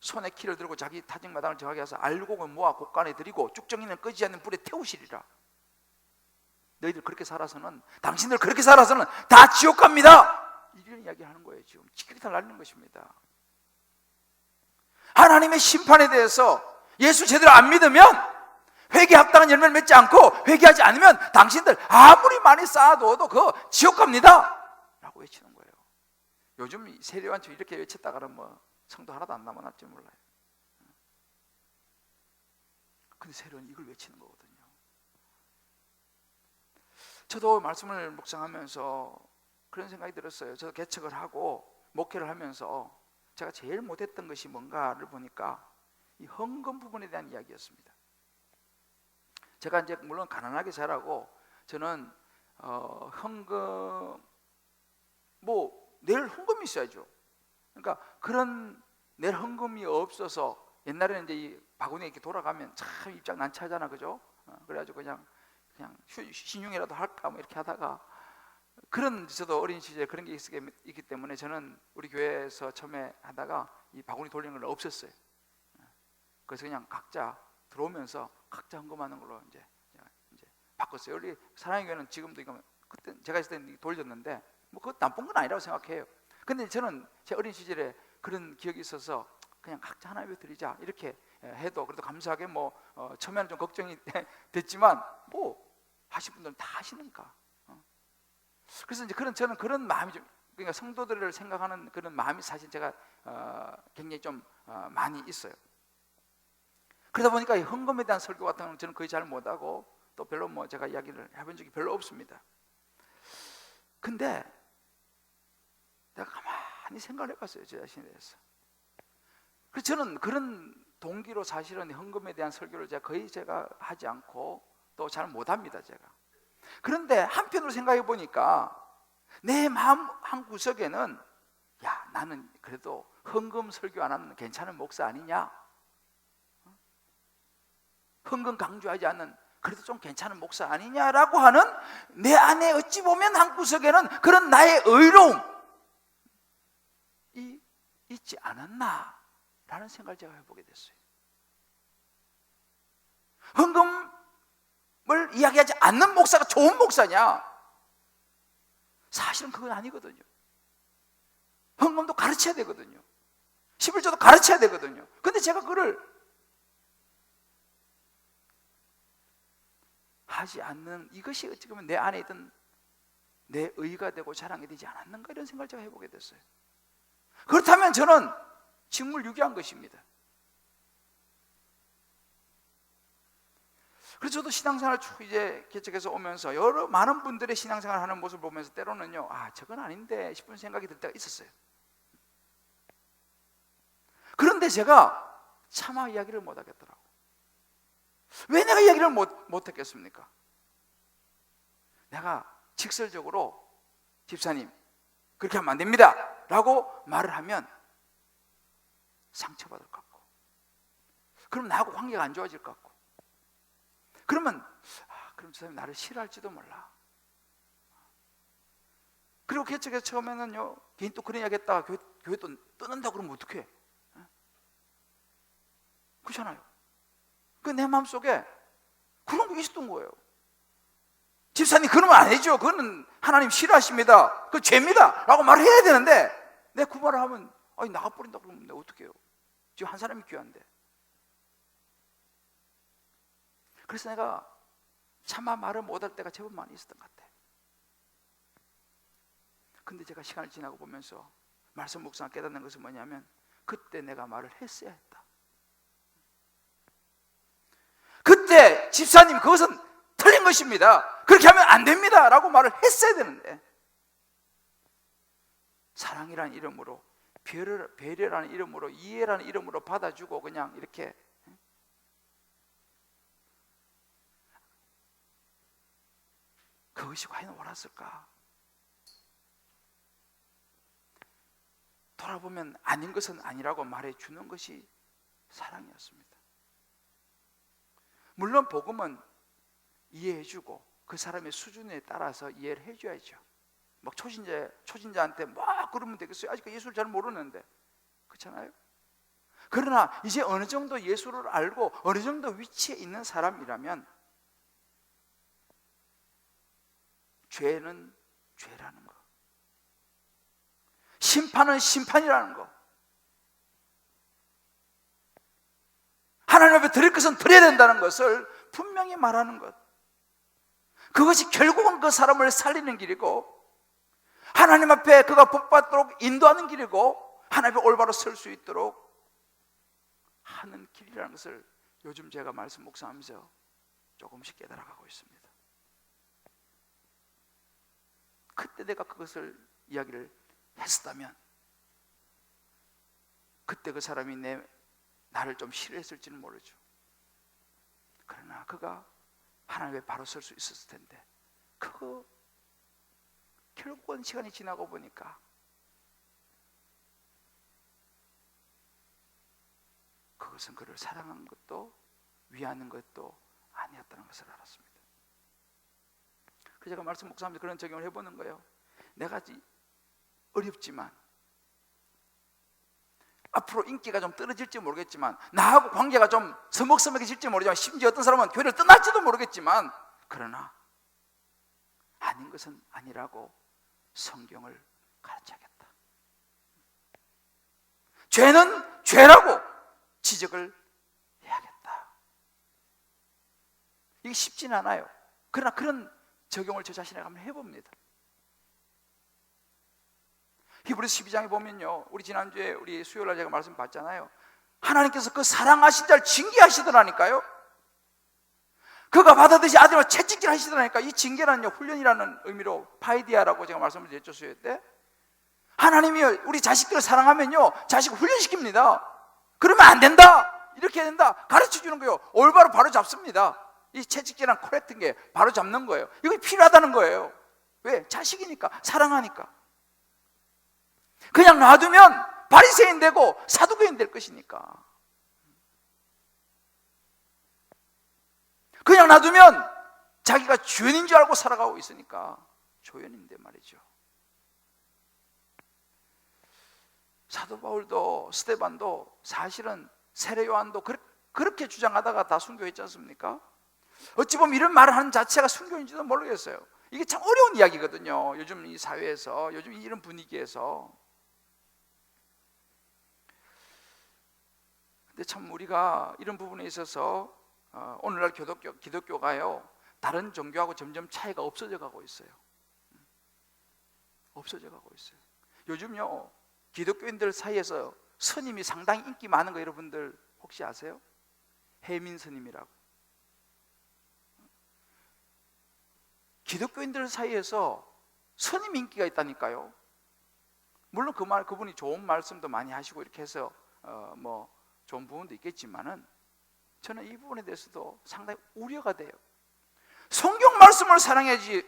Speaker 1: 손에 키를 들고 자기 타직마당을 정하게 해서 알곡을 모아 곳간에 들이고 쭉정이는 끄지 않는 불에 태우시리라. 너희들 그렇게 살아서는, 당신들 그렇게 살아서는 다 지옥 갑니다, 이런 이야기 하는 거예요. 지금 직격탄을 날리는 것입니다. 하나님의 심판에 대해서 예수 제대로 안 믿으면, 회개 합당한 열매를 맺지 않고 회개하지 않으면 당신들 아무리 많이 쌓아둬도 그거 지옥 갑니다 라고 외치는 거예요. 요즘 세례요한처럼 이렇게 외쳤다가는 뭐 성도 하나도 안 남아날지 몰라요. 근데 세례요한이 이걸 외치는 거거든요. 저도 말씀을 묵상하면서 그런 생각이 들었어요. 저도 개척을 하고 목회를 하면서 제가 제일 못했던 것이 뭔가를 보니까 이 헌금 부분에 대한 이야기였습니다. 제가 이제 물론 가난하게 자라고 저는 헌금, 뭐 낼 헌금이 있어야죠. 그러니까 그런 낼 헌금이 없어서 옛날에는 이제 이 바구니에 이렇게 돌아가면 참 입장 난처하잖아, 그죠? 그래가지고 그냥 신용이라도 할까 뭐 이렇게 하다가, 그런 저도 어린 시절에 그런 게 있기 때문에 저는 우리 교회에서 처음에 하다가 이 바구니 돌리는 걸 없앴어요. 그래서 그냥 각자 들어오면서 각자 헌금하는 걸로 이제 바꿨어요. 우리 사랑의 교회는 지금도 이거 그때 제가 있을 때는 돌렸는데 뭐 그거 나쁜 건 아니라고 생각해요. 근데 저는 제 어린 시절에 그런 기억이 있어서 그냥 각자 하나님께 드리자 이렇게 해도 그래도 감사하게 뭐 처음에는 좀 걱정이 됐지만 뭐 하신 분들은 다 하시니까. 그래서 이제 저는 그런 마음이 좀, 그러니까 성도들을 생각하는 그런 마음이 사실 제가 굉장히 좀 많이 있어요. 그러다 보니까 이 헌금에 대한 설교 같은 건 저는 거의 잘 못하고 또 별로 뭐 제가 이야기를 해본 적이 별로 없습니다. 근데 내가 가만히 생각을 해봤어요, 제 자신에 대해서. 그래서 저는 그런 동기로 사실은 헌금에 대한 설교를 거의 제가 하지 않고 또 잘 못합니다, 제가. 그런데 한편으로 생각해 보니까 내 마음 한 구석에는, 야, 나는 그래도 헌금 설교 안 하는 괜찮은 목사 아니냐, 헌금 강조하지 않는 그래도 좀 괜찮은 목사 아니냐라고 하는 내 안에 어찌 보면 한 구석에는 그런 나의 의로움이 있지 않았나 라는 생각을 제가 해보게 됐어요. 헌금을 이야기하지 않는 목사가 좋은 목사냐? 사실은 그건 아니거든요. 헌금도 가르쳐야 되거든요. 11조도 가르쳐야 되거든요. 근데 제가 그걸 하지 않는 이것이 어찌 보면 내 안에 있던 내 의가 되고 자랑이 되지 않았는가, 이런 생각을 제가 해보게 됐어요. 그렇다면 저는 직물유기한 것입니다. 그래서 저도 신앙생활을 쭉 이제 개척해서 오면서 많은 분들의 신앙생활을 하는 모습을 보면서 때로는요, 저건 아닌데 싶은 생각이 들 때가 있었어요. 그런데 제가 차마 이야기를 못 하겠더라고요. 왜 내가 이야기를 못 했겠습니까? 내가 직설적으로 집사님, 그렇게 하면 안 됩니다 라고 말을 하면 상처받을 것 같고, 그럼 나하고 관계가 안 좋아질 것 같고, 그러면 그럼 저 사람이 나를 싫어할지도 몰라. 그리고 개척에서 처음에는요, 개인 또 그런 이야기 했다가 교회 또 떠난다 그러면 어떡해? 그렇잖아요. 그 내 마음속에 그런 게 있었던 거예요. 집사님 그러면 안 되죠. 그거는 하나님 싫어하십니다. 그 죄입니다 라고 말을 해야 되는데, 내가 그 말을 하면 나가버린다 그러면 내가 어떻게 해요? 지금 한 사람이 귀한데. 그래서 내가 차마 말을 못할 때가 제법 많이 있었던 것 같아요. 근데 제가 시간을 지나고 보면서 말씀 묵상 깨닫는 것은 뭐냐면, 그때 내가 말을 했어야 했다. 그때 집사님 그것은 틀린 것입니다, 그렇게 하면 안 됩니다 라고 말을 했어야 되는데, 사랑이라는 이름으로, 배려라는 이름으로, 이해라는 이름으로 받아주고 그냥 이렇게, 그것이 과연 옳았을까? 돌아보면 아닌 것은 아니라고 말해주는 것이 사랑이었습니다. 물론 복음은 이해해주고 그 사람의 수준에 따라서 이해를 해줘야죠. 막 초신자한테 막 그러면 되겠어요? 아직 예수를 잘 모르는데. 그렇잖아요? 그러나 이제 어느 정도 예수를 알고 어느 정도 위치에 있는 사람이라면, 죄는 죄라는 거, 심판은 심판이라는 거, 하나님 앞에 드릴 것은 드려야 된다는 것을 분명히 말하는 것, 그것이 결국은 그 사람을 살리는 길이고, 하나님 앞에 그가 복받도록 인도하는 길이고, 하나님 앞에 올바로 설 수 있도록 하는 길이라는 것을 요즘 제가 말씀 묵상하면서 조금씩 깨달아가고 있습니다. 그때 내가 그것을 이야기를 했었다면, 그때 그 사람이 나를 좀 싫어했을지는 모르죠. 그러나 그가 하나님 앞에 바로 설 수 있었을 텐데, 결국은 시간이 지나고 보니까 그것은 그를 사랑한 것도 위하는 것도 아니었다는 것을 알았습니다. 그래서 제가 말씀 묵상하면서 그런 적용을 해보는 거예요. 내가 어렵지만, 앞으로 인기가 좀 떨어질지 모르겠지만, 나하고 관계가 좀 서먹서먹해질지 모르지만, 심지어 어떤 사람은 교회를 떠날지도 모르겠지만, 그러나 아닌 것은 아니라고 성경을 가르쳐야겠다. 죄는 죄라고 지적을 해야겠다. 이게 쉽진 않아요. 그러나 그런 적용을 저 자신에게 한번 해봅니다. 히브리서 12장에 보면요, 우리 지난주에 우리 수요일날 제가 말씀 봤잖아요. 하나님께서 그 사랑하신 자를 징계하시더라니까요. 그가 받아들이시 아들과 채찍질 하시더라니까. 이 징계라는요, 훈련이라는 의미로 파이디아라고 제가 말씀을 드렸죠, 수요 때. 하나님이 우리 자식들을 사랑하면요, 자식을 훈련시킵니다. 그러면 안 된다, 이렇게 해야 된다 가르쳐주는 거예요. 올바로 바로 잡습니다. 이 채찍질이랑 코렉트인 게 바로 잡는 거예요. 이거 필요하다는 거예요. 왜? 자식이니까, 사랑하니까. 그냥 놔두면 바리새인 되고 사두개인 될 것이니까. 그냥 놔두면 자기가 죄인인 줄 알고 살아가고 있으니까 조연인데 말이죠. 사도 바울도 스데반도 사실은 세례 요한도 그렇게 주장하다가 다 순교했지 않습니까? 어찌 보면 이런 말을 하는 자체가 순교인지도 모르겠어요. 이게 참 어려운 이야기거든요. 요즘 이 사회에서, 요즘 이런 분위기에서. 근데 참 우리가 이런 부분에 있어서 오늘날 기독교가요, 다른 종교하고 점점 차이가 없어져 가고 있어요. 없어져 가고 있어요. 요즘요, 기독교인들 사이에서 스님이 상당히 인기 많은 거 여러분들 혹시 아세요? 해민 스님이라고. 기독교인들 사이에서 스님 인기가 있다니까요. 물론 그분이 좋은 말씀도 많이 하시고 이렇게 해서 뭐 좋은 부분도 있겠지만은, 저는 이 부분에 대해서도 상당히 우려가 돼요. 성경 말씀을 사랑해야지.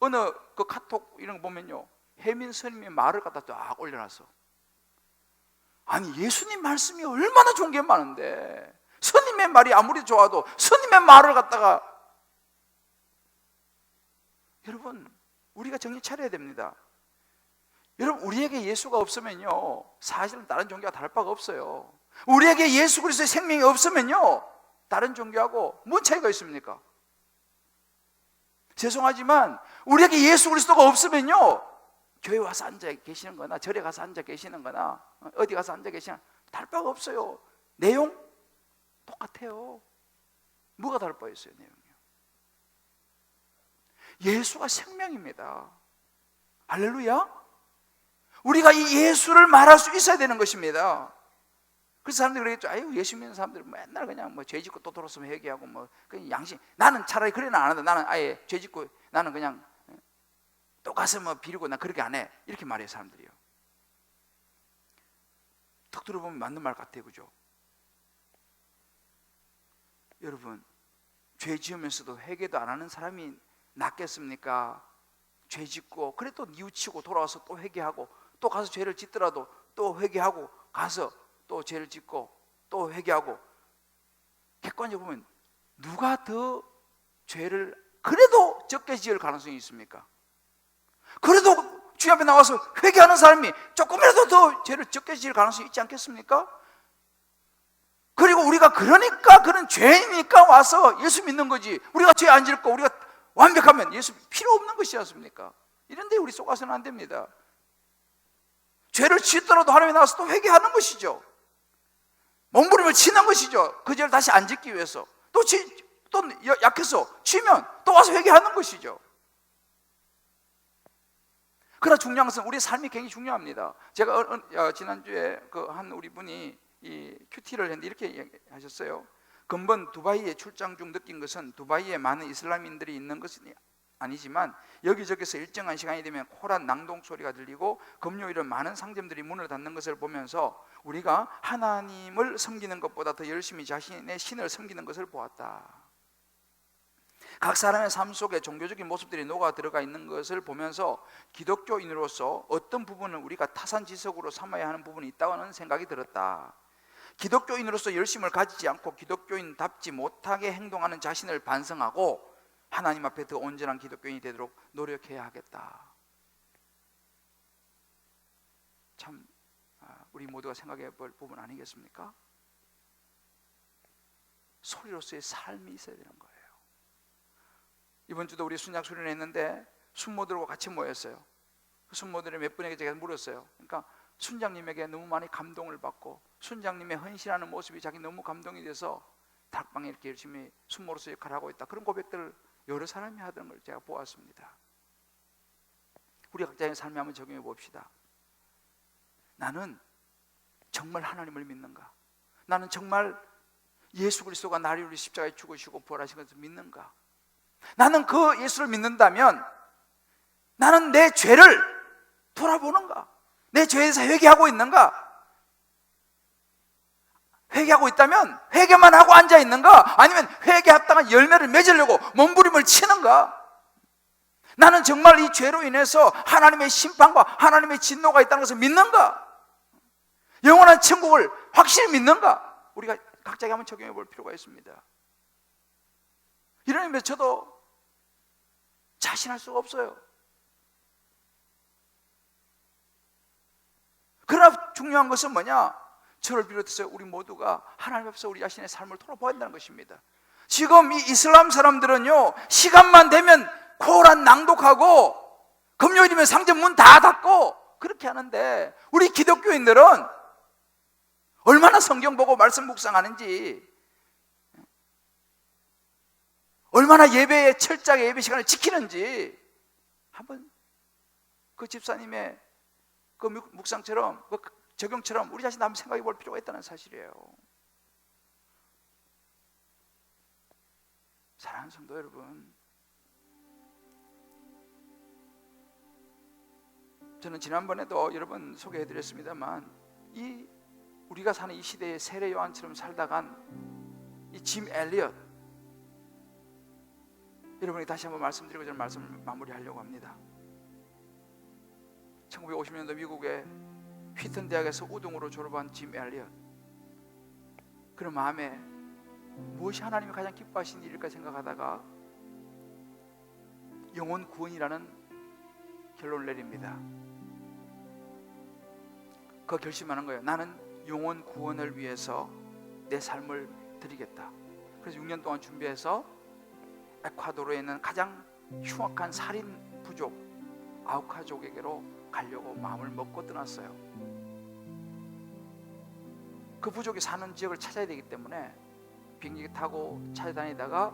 Speaker 1: 어느 그 카톡 이런 거 보면요, 혜민 스님의 말을 갖다 쫙 올려놨어. 아니, 예수님 말씀이 얼마나 좋은 게 많은데 스님의 말이 아무리 좋아도 스님의 말을 갖다가, 여러분, 우리가 정신 차려야 됩니다. 여러분, 우리에게 예수가 없으면요, 사실은 다른 종교와 다를 바가 없어요. 우리에게 예수 그리스도의 생명이 없으면요, 다른 종교하고 뭔 차이가 있습니까? 죄송하지만 우리에게 예수 그리스도가 없으면요, 교회 와서 앉아 계시는 거나 절에 가서 앉아 계시는 거나 어디 가서 앉아 계시나 다를 바가 없어요. 내용 똑같아요. 뭐가 다를 바 있어요? 내용이요. 예수가 생명입니다. 할렐루야. 우리가 이 예수를 말할 수 있어야 되는 것입니다. 그래서 사람들이 그러겠죠. 아유, 예수 믿는 사람들은 맨날 그냥 뭐 죄 짓고 또 돌아서면 회개하고 뭐 그냥 양심. 나는 차라리 그래는 안 한다. 나는 아예 죄 짓고 나는 그냥 또 가서 뭐 비리고 나 그렇게 안 해. 이렇게 말해요, 사람들이요. 턱 들어보면 맞는 말 같아요, 그죠? 여러분, 죄 지으면서도 회개도 안 하는 사람이 낫겠습니까? 죄 짓고 그래도 뉘우치고 돌아와서 또 회개하고 또 가서 죄를 짓더라도 또 회개하고 가서 또 죄를 짓고 또 회개하고, 객관적으로 보면 누가 더 죄를 그래도 적게 지을 가능성이 있습니까? 그래도 주님 앞에 나와서 회개하는 사람이 조금이라도 더 죄를 적게 지을 가능성이 있지 않겠습니까? 그리고 우리가 그러니까 그런 죄이니까 와서 예수 믿는 거지, 우리가 죄 안 지을 거 우리가 완벽하면 예수 필요 없는 것이지 않습니까? 이런데 우리 속아서는 안 됩니다. 죄를 짓더라도 하나님이 나와서 또 회개하는 것이죠. 몸부림을 치는 것이죠. 그 죄를 다시 안 짓기 위해서. 또 약해서 치면 또 와서 회개하는 것이죠. 그러나 중요한 것은 우리의 삶이 굉장히 중요합니다. 제가 지난주에 그 한 우리 분이 이 큐티를 했는데 이렇게 하셨어요. 근본 두바이에 출장 중 느낀 것은 두바이에 많은 이슬람인들이 있는 것은 아니지만 여기저기서 일정한 시간이 되면 코란 낭독 소리가 들리고 금요일은 많은 상점들이 문을 닫는 것을 보면서 우리가 하나님을 섬기는 것보다 더 열심히 자신의 신을 섬기는 것을 보았다. 각 사람의 삶 속에 종교적인 모습들이 녹아 들어가 있는 것을 보면서 기독교인으로서 어떤 부분은 우리가 타산지석으로 삼아야 하는 부분이 있다는 생각이 들었다. 기독교인으로서 열심을 가지지 않고 기독교인답지 못하게 행동하는 자신을 반성하고 하나님 앞에 더 온전한 기독교인이 되도록 노력해야 하겠다. 참 우리 모두가 생각해 볼 부분 아니겠습니까? 소리로서의 삶이 있어야 되는 거예요. 이번 주도 우리 순약 수련회 했는데 순모들과 같이 모였어요. 그 순모들의 몇 분에게 제가 물었어요. 그러니까 순장님에게 너무 많이 감동을 받고 순장님의 헌신하는 모습이 자기 너무 감동이 돼서 다락방에 이렇게 열심히 순모로서 역할을 하고 있다. 그런 고백들을 여러 사람이 하던 걸 제가 보았습니다. 우리 각자의 삶에 한번 적용해 봅시다. 나는 정말 하나님을 믿는가? 나는 정말 예수 그리스도가 나를 위해 십자가에 죽으시고 부활하신 것을 믿는가? 나는 그 예수를 믿는다면 나는 내 죄를 돌아보는가? 내 죄에 대해서 회개하고 있는가? 회개하고 있다면 회개만 하고 앉아 있는가? 아니면 회개했다가 열매를 맺으려고 몸부림을 치는가? 나는 정말 이 죄로 인해서 하나님의 심판과 하나님의 진노가 있다는 것을 믿는가? 영원한 천국을 확실히 믿는가? 우리가 각자에게 한번 적용해 볼 필요가 있습니다. 이런 의미에서 저도 자신할 수가 없어요. 그러나 중요한 것은 뭐냐? 저를 비롯해서 우리 모두가 하나님 앞에서 우리 자신의 삶을 돌아봐야 한다는 것입니다. 지금 이 이슬람 사람들은요, 시간만 되면 코란 낭독하고 금요일이면 상점 문 다 닫고 그렇게 하는데, 우리 기독교인들은 얼마나 성경 보고 말씀 묵상하는지, 얼마나 예배에 철저하게 예배 시간을 지키는지 한번 그 집사님의 그 묵상처럼, 그 적용처럼 우리 자신도 한번 생각해 볼 필요가 있다는 사실이에요. 사랑하는 성도 여러분, 저는 지난번에도 여러 번 소개해 드렸습니다만, 이 우리가 사는 이 시대의 세례 요한처럼 살다간 이 짐 엘리엇, 여러분에게 다시 한번 말씀드리고 저는 말씀을 마무리하려고 합니다. 1950년도 미국의 휘튼 대학에서 우등으로 졸업한 짐 엘리엇. 그런 마음에 무엇이 하나님이 가장 기뻐하신 일일까 생각하다가 영혼 구원이라는 결론을 내립니다. 그 결심하는 거예요. 나는 영혼 구원을 위해서 내 삶을 드리겠다. 그래서 6년 동안 준비해서 에콰도르에 있는 가장 흉악한 살인 부족 아우카족에게로 가려고 마음을 먹고 떠났어요. 그 부족이 사는 지역을 찾아야 되기 때문에 비행기 타고 찾아다니다가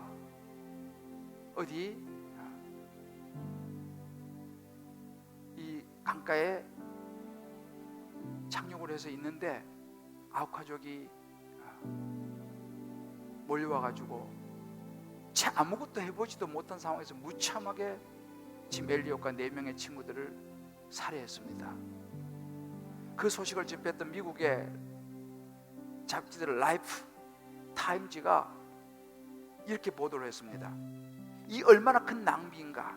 Speaker 1: 어디 이 강가에 착륙을 해서 있는데 아우카족이 몰려와가지고 아무것도 해보지도 못한 상황에서 무참하게 짐 엘리엇과 4명의 친구들을 살해했습니다. 그 소식을 접했던 미국의 잡지들 라이프 타임지가 이렇게 보도를 했습니다. 이 얼마나 큰 낭비인가.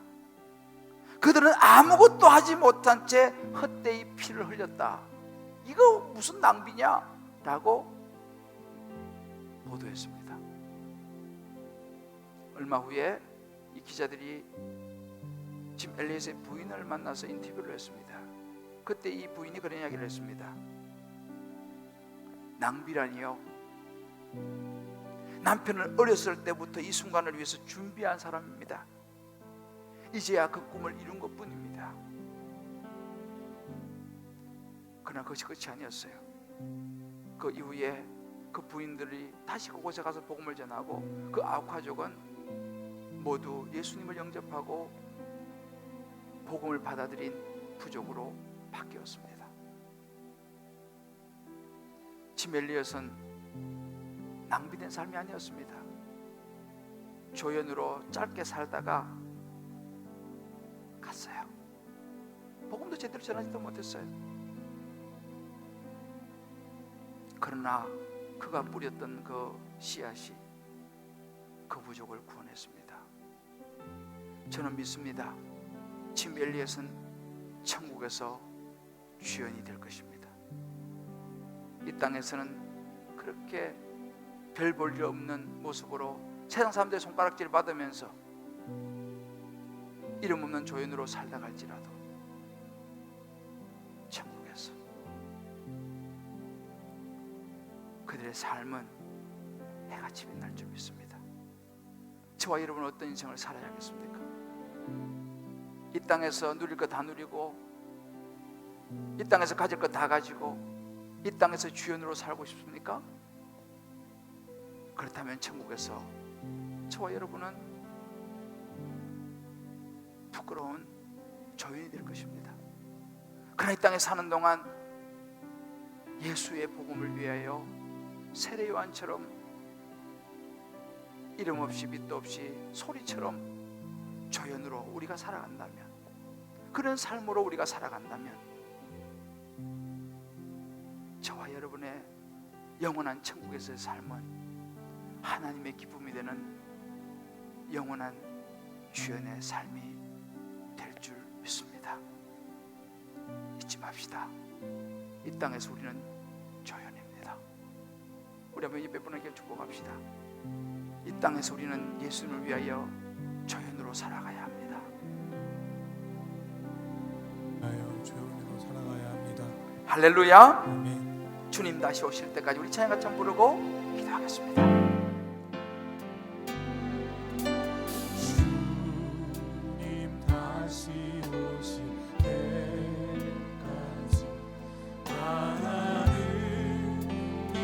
Speaker 1: 그들은 아무것도 하지 못한 채 헛되이 피를 흘렸다. 이거 무슨 낭비냐? 라고 보도했습니다. 얼마 후에 이 기자들이 짐 엘리엇의 부인을 만나서 인터뷰를 했습니다. 그때 이 부인이 그런 이야기를 했습니다. 낭비라니요, 남편은 어렸을 때부터 이 순간을 위해서 준비한 사람입니다. 이제야 그 꿈을 이룬 것 뿐입니다. 그러나 그것이 끝이 아니었어요. 그 이후에 그 부인들이 다시 그곳에 가서 복음을 전하고 그 아우카족은 모두 예수님을 영접하고 복음을 받아들인 부족으로 바뀌었습니다. 짐 엘리엇은 낭비된 삶이 아니었습니다. 조연으로 짧게 살다가 갔어요. 복음도 제대로 전하지도 못했어요. 그러나 그가 뿌렸던 그 씨앗이 그 부족을 구원했습니다. 저는 믿습니다. 짐 엘리엇은 천국에서 주연이 될 것입니다. 이 땅에서는 그렇게 별 볼 일 없는 모습으로 세상 사람들의 손가락질 받으면서 이름 없는 조연으로 살다 갈지라도 천국에서 그들의 삶은 해같이 빛날 줄 믿습니다. 저와 여러분은 어떤 인생을 살아야겠습니까? 이 땅에서 누릴 거 다 누리고 이 땅에서 가질 거 다 가지고 이 땅에서 주연으로 살고 싶습니까? 그렇다면 천국에서 저와 여러분은 부끄러운 조연이 될 것입니다. 그러나 이 땅에 사는 동안 예수의 복음을 위하여 세례 요한처럼 이름 없이 빛도 없이 소리처럼 조연으로 우리가 살아간다면, 그런 삶으로 우리가 살아간다면 저와 여러분의 영원한 천국에서의 삶은 하나님의 기쁨이 되는 영원한 주연의 삶이 될 줄 믿습니다. 잊지 맙시다. 이 땅에서 우리는 조연입니다. 우리 한번 옆에 분에게 축복합시다. 이 땅에서 우리는 예수님을 위하여 조연으로 살아가야 합니다.
Speaker 2: 조연으로 살아가야 합니다.
Speaker 1: 할렐루야.
Speaker 2: 아멘.
Speaker 1: 주님 다시 오실 때까지 우리 찬양 같이 부르고 기도하겠습니다.
Speaker 2: 주님 다시 오실 때까지 나는 이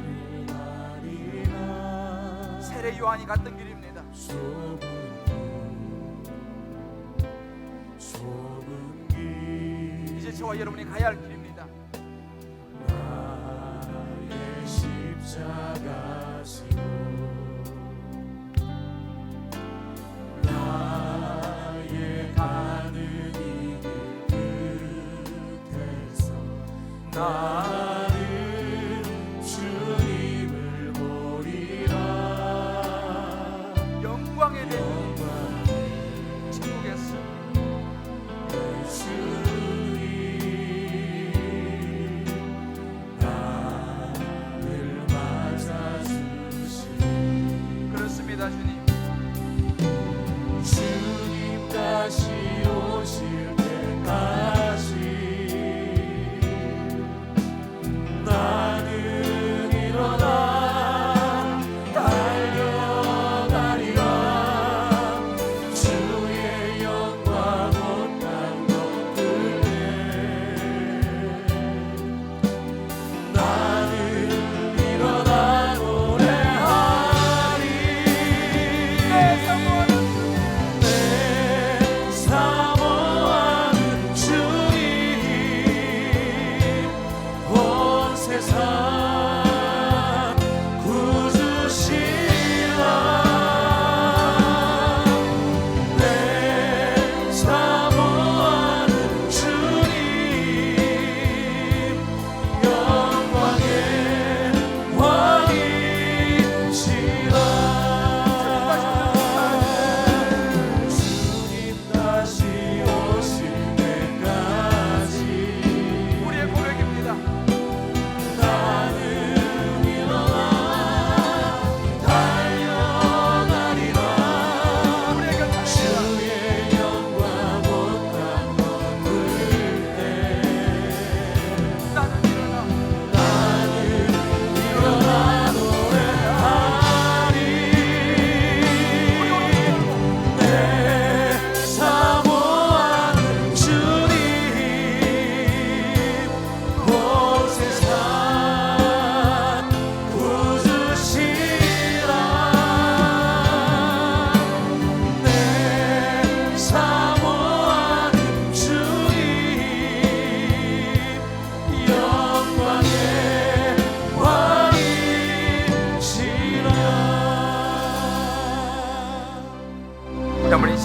Speaker 2: 길을 가리라.
Speaker 1: 세례 요한이 갔던 길입니다.
Speaker 2: 좁은 길
Speaker 1: 이제 저와 여러분이 가야 할 길입니다.
Speaker 2: 나의 십자가 지고 나의 가는 이 길 끝에서 나는 주님을 보리라.
Speaker 1: 영광의 대주 천국에서
Speaker 2: 예수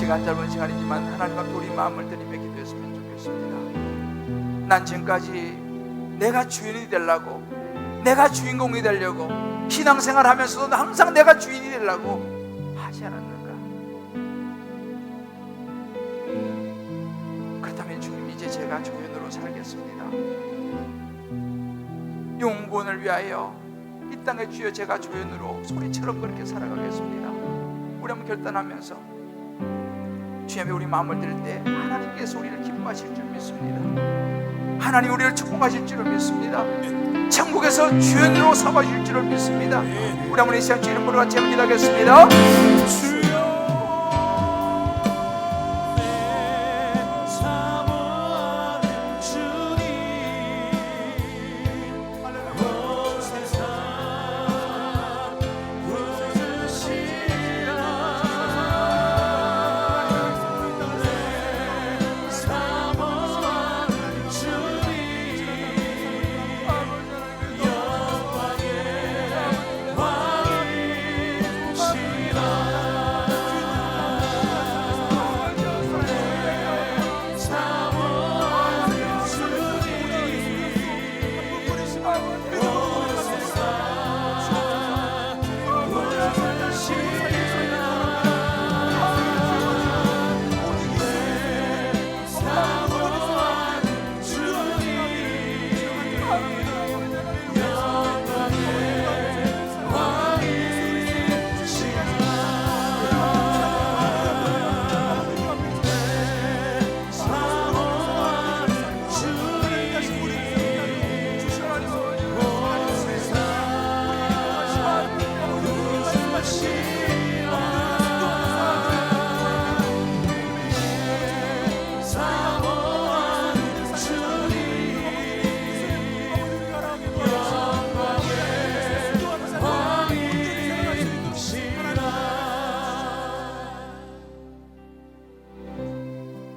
Speaker 1: 시간 짧은 시간이지만 하나님 앞에 우리 마음을 드리며 기도했으면 좋겠습니다. 난 지금까지 내가 주인이 되려고, 내가 주인공이 되려고 신앙생활 하면서도 항상 내가 주인이 되려고 하지 않았는가? 그렇다면 주님, 이제 제가 주인으로 살겠습니다. 영혼을 위하여 이 땅에 주여 제가 주인으로 소리처럼 그렇게 살아가겠습니다. 우리 한번 결단하면서 주님의 우리 마음을 드릴 때 하나님께서 우리를 기뻐하실 줄 믿습니다. 하나님 우리를 축복하실 줄을 믿습니다. 천국에서 주인으로 삼아주실 줄을 믿습니다. 우리 한번 이 시간 주 이름으로 같이 한번 기도하겠습니다.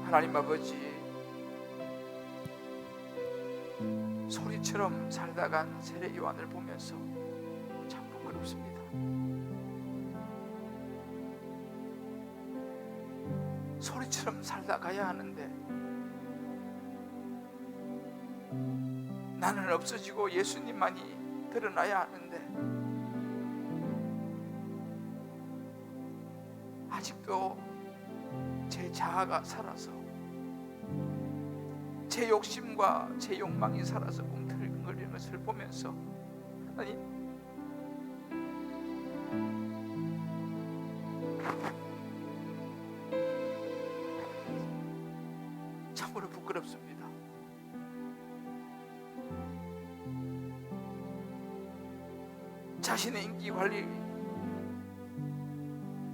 Speaker 1: 하나님 아버지, 소리처럼 살다간 세례 요한을 보면서 참 부끄럽습니다. 소리처럼 살다 가야 하는데 나는 없어지고 예수님만이 드러나야 하는데 아직도 제 자아가 살아서, 제 욕심과 제 욕망이 살아서 꿈틀거리는 것을 보면서 하나님, 참으로 부끄럽습니다. 자신의 인기 관리,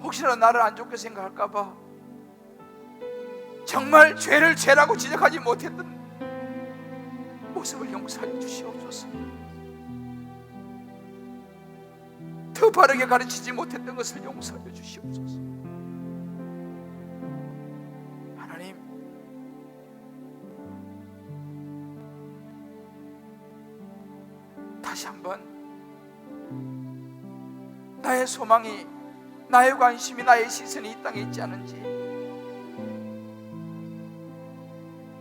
Speaker 1: 혹시나 나를 안 좋게 생각할까봐 정말 죄를 죄라고 지적하지 못했던 모습을 용서해 주시옵소서. 더 바르게 가르치지 못했던 것을 용서해 주시옵소서. 하나님, 다시 한번 나의 소망이, 나의 관심이, 나의 시선이 이 땅에 있지 않은지,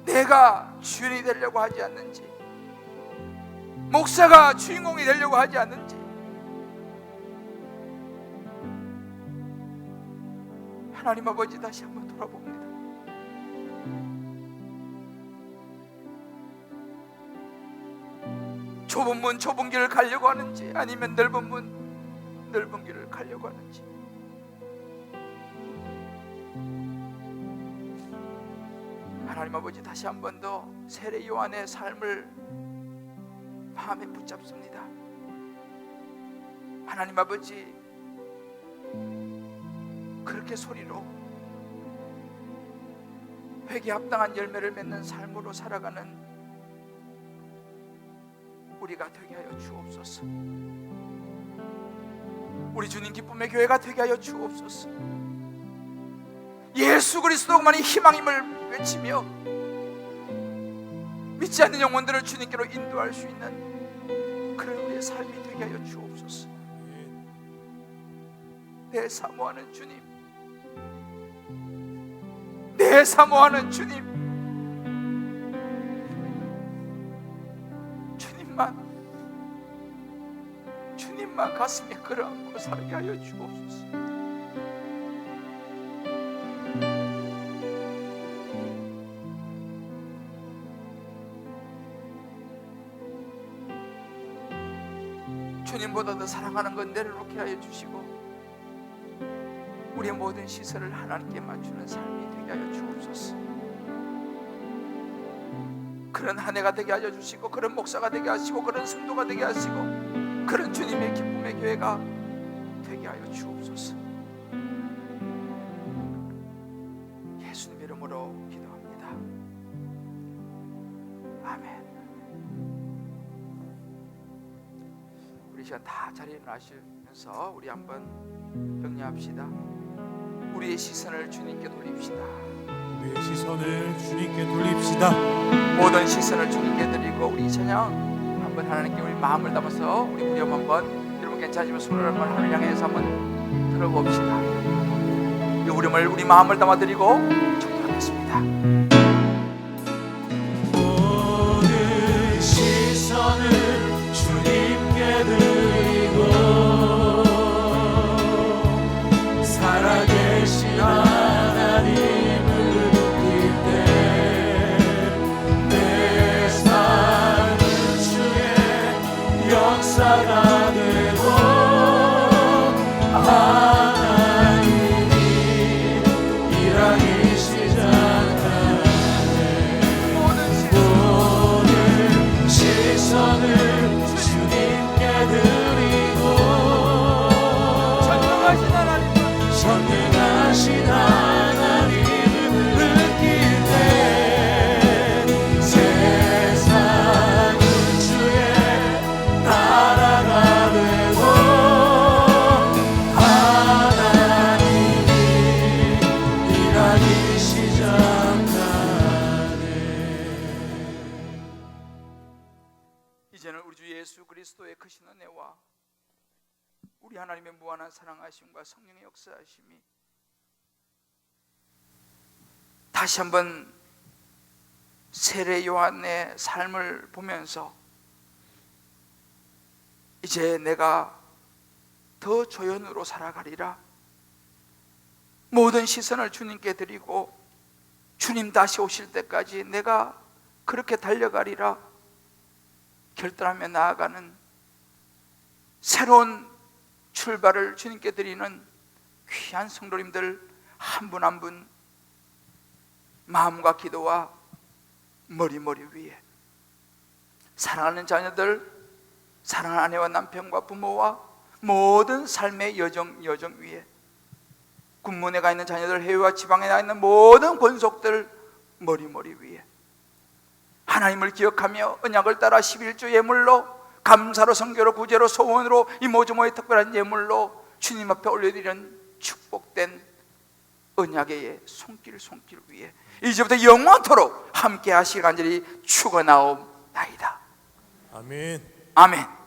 Speaker 1: 내가 주인이 되려고 하지 않는지, 목사가 주인공이 되려고 하지 않는지, 하나님 아버지 다시 한번 돌아봅니다. 좁은 문 좁은 길을 가려고 하는지, 아니면 넓은 문 넓은 길을 가려고 하는지, 하나님 아버지 다시 한 번 더 세례 요한의 삶을 마음에 붙잡습니다. 하나님 아버지, 그렇게 소리로 회개에 합당한 열매를 맺는 삶으로 살아가는 우리가 되게 하여 주옵소서. 우리 주님 기쁨의 교회가 되게 하여 주옵소서. 예수 그리스도만이 희망임을 외치며 믿지 않는 영혼들을 주님께로 인도할 수 있는 그런 우리의 삶이 되게 하여 주옵소서. 내 사모하는 주님, 왜 사모하는 주님, 주님만 가슴에 끌어안고 살게 하여 주옵소서. 주님보다 더 사랑하는 건 내려놓게 하여 주시고 우리의 모든 시선을 하나님께 맞추는 삶이 되게 하여 주옵소서. 그런 한 해가 되게 하여 주시고, 그런 목사가 되게 하시고, 그런 성도가 되게 하시고, 그런 주님의 기쁨의 교회가 되게 하여 주옵소서. 예수님 이름으로 기도합니다. 아멘. 우리 시간 다 자리에 일어나시면서 우리 한번 격려합시다. 우리의 시선을 주님께 돌립시다.
Speaker 2: 우리의 시선을 주님께 돌립시다.
Speaker 1: 모든 시선을 주님께 드리고 우리 찬양 한번 하나님께 우리 마음을 담아서 우리 무렴 한번, 여러분 괜찮으시면 손을 한번 하늘 향해서 한번 들어봅시다. 이 우림을 우리 마음을 담아 드리고 축도하겠습니다.
Speaker 2: 모든 시선을 주님께 드리고 살아계신 하나님을 높일 때 내 삶은 주의 역사가 되고 하나님이 일하기 시작하네. 모든 시선을 주님께 드리고 전능하신 하나님을 느낄 때 세상은 주의 나라가 되고 하나님이 일하기 시작하네.
Speaker 1: 이제는 우리 주 예수 그리스도의 크신 은혜와 우리 하나님의 무한한 사랑하심과 성령의 역사하심이 다시 한번 세례 요한의 삶을 보면서 이제 내가 더 조연으로 살아가리라, 모든 시선을 주님께 드리고 주님 다시 오실 때까지 내가 그렇게 달려가리라 결단하며 나아가는 새로운 출발을 주님께 드리는 귀한 성도님들 한 분 한 분 마음과 기도와 머리 위에 사랑하는 자녀들, 사랑하는 아내와 남편과 부모와 모든 삶의 여정 위에 군문에 가 있는 자녀들, 해외와 지방에 나 있는 모든 권속들 머리 위에 하나님을 기억하며 언약을 따라 11조 예물로, 감사로, 선교로, 구제로, 소원으로, 이 모조모의 특별한 예물로 주님 앞에 올려드리는 축복된 언약의 손길 위에 이제부터 영원토록 함께 하시길 간절히 축원하옵나이다.
Speaker 2: 아멘.
Speaker 1: 아멘.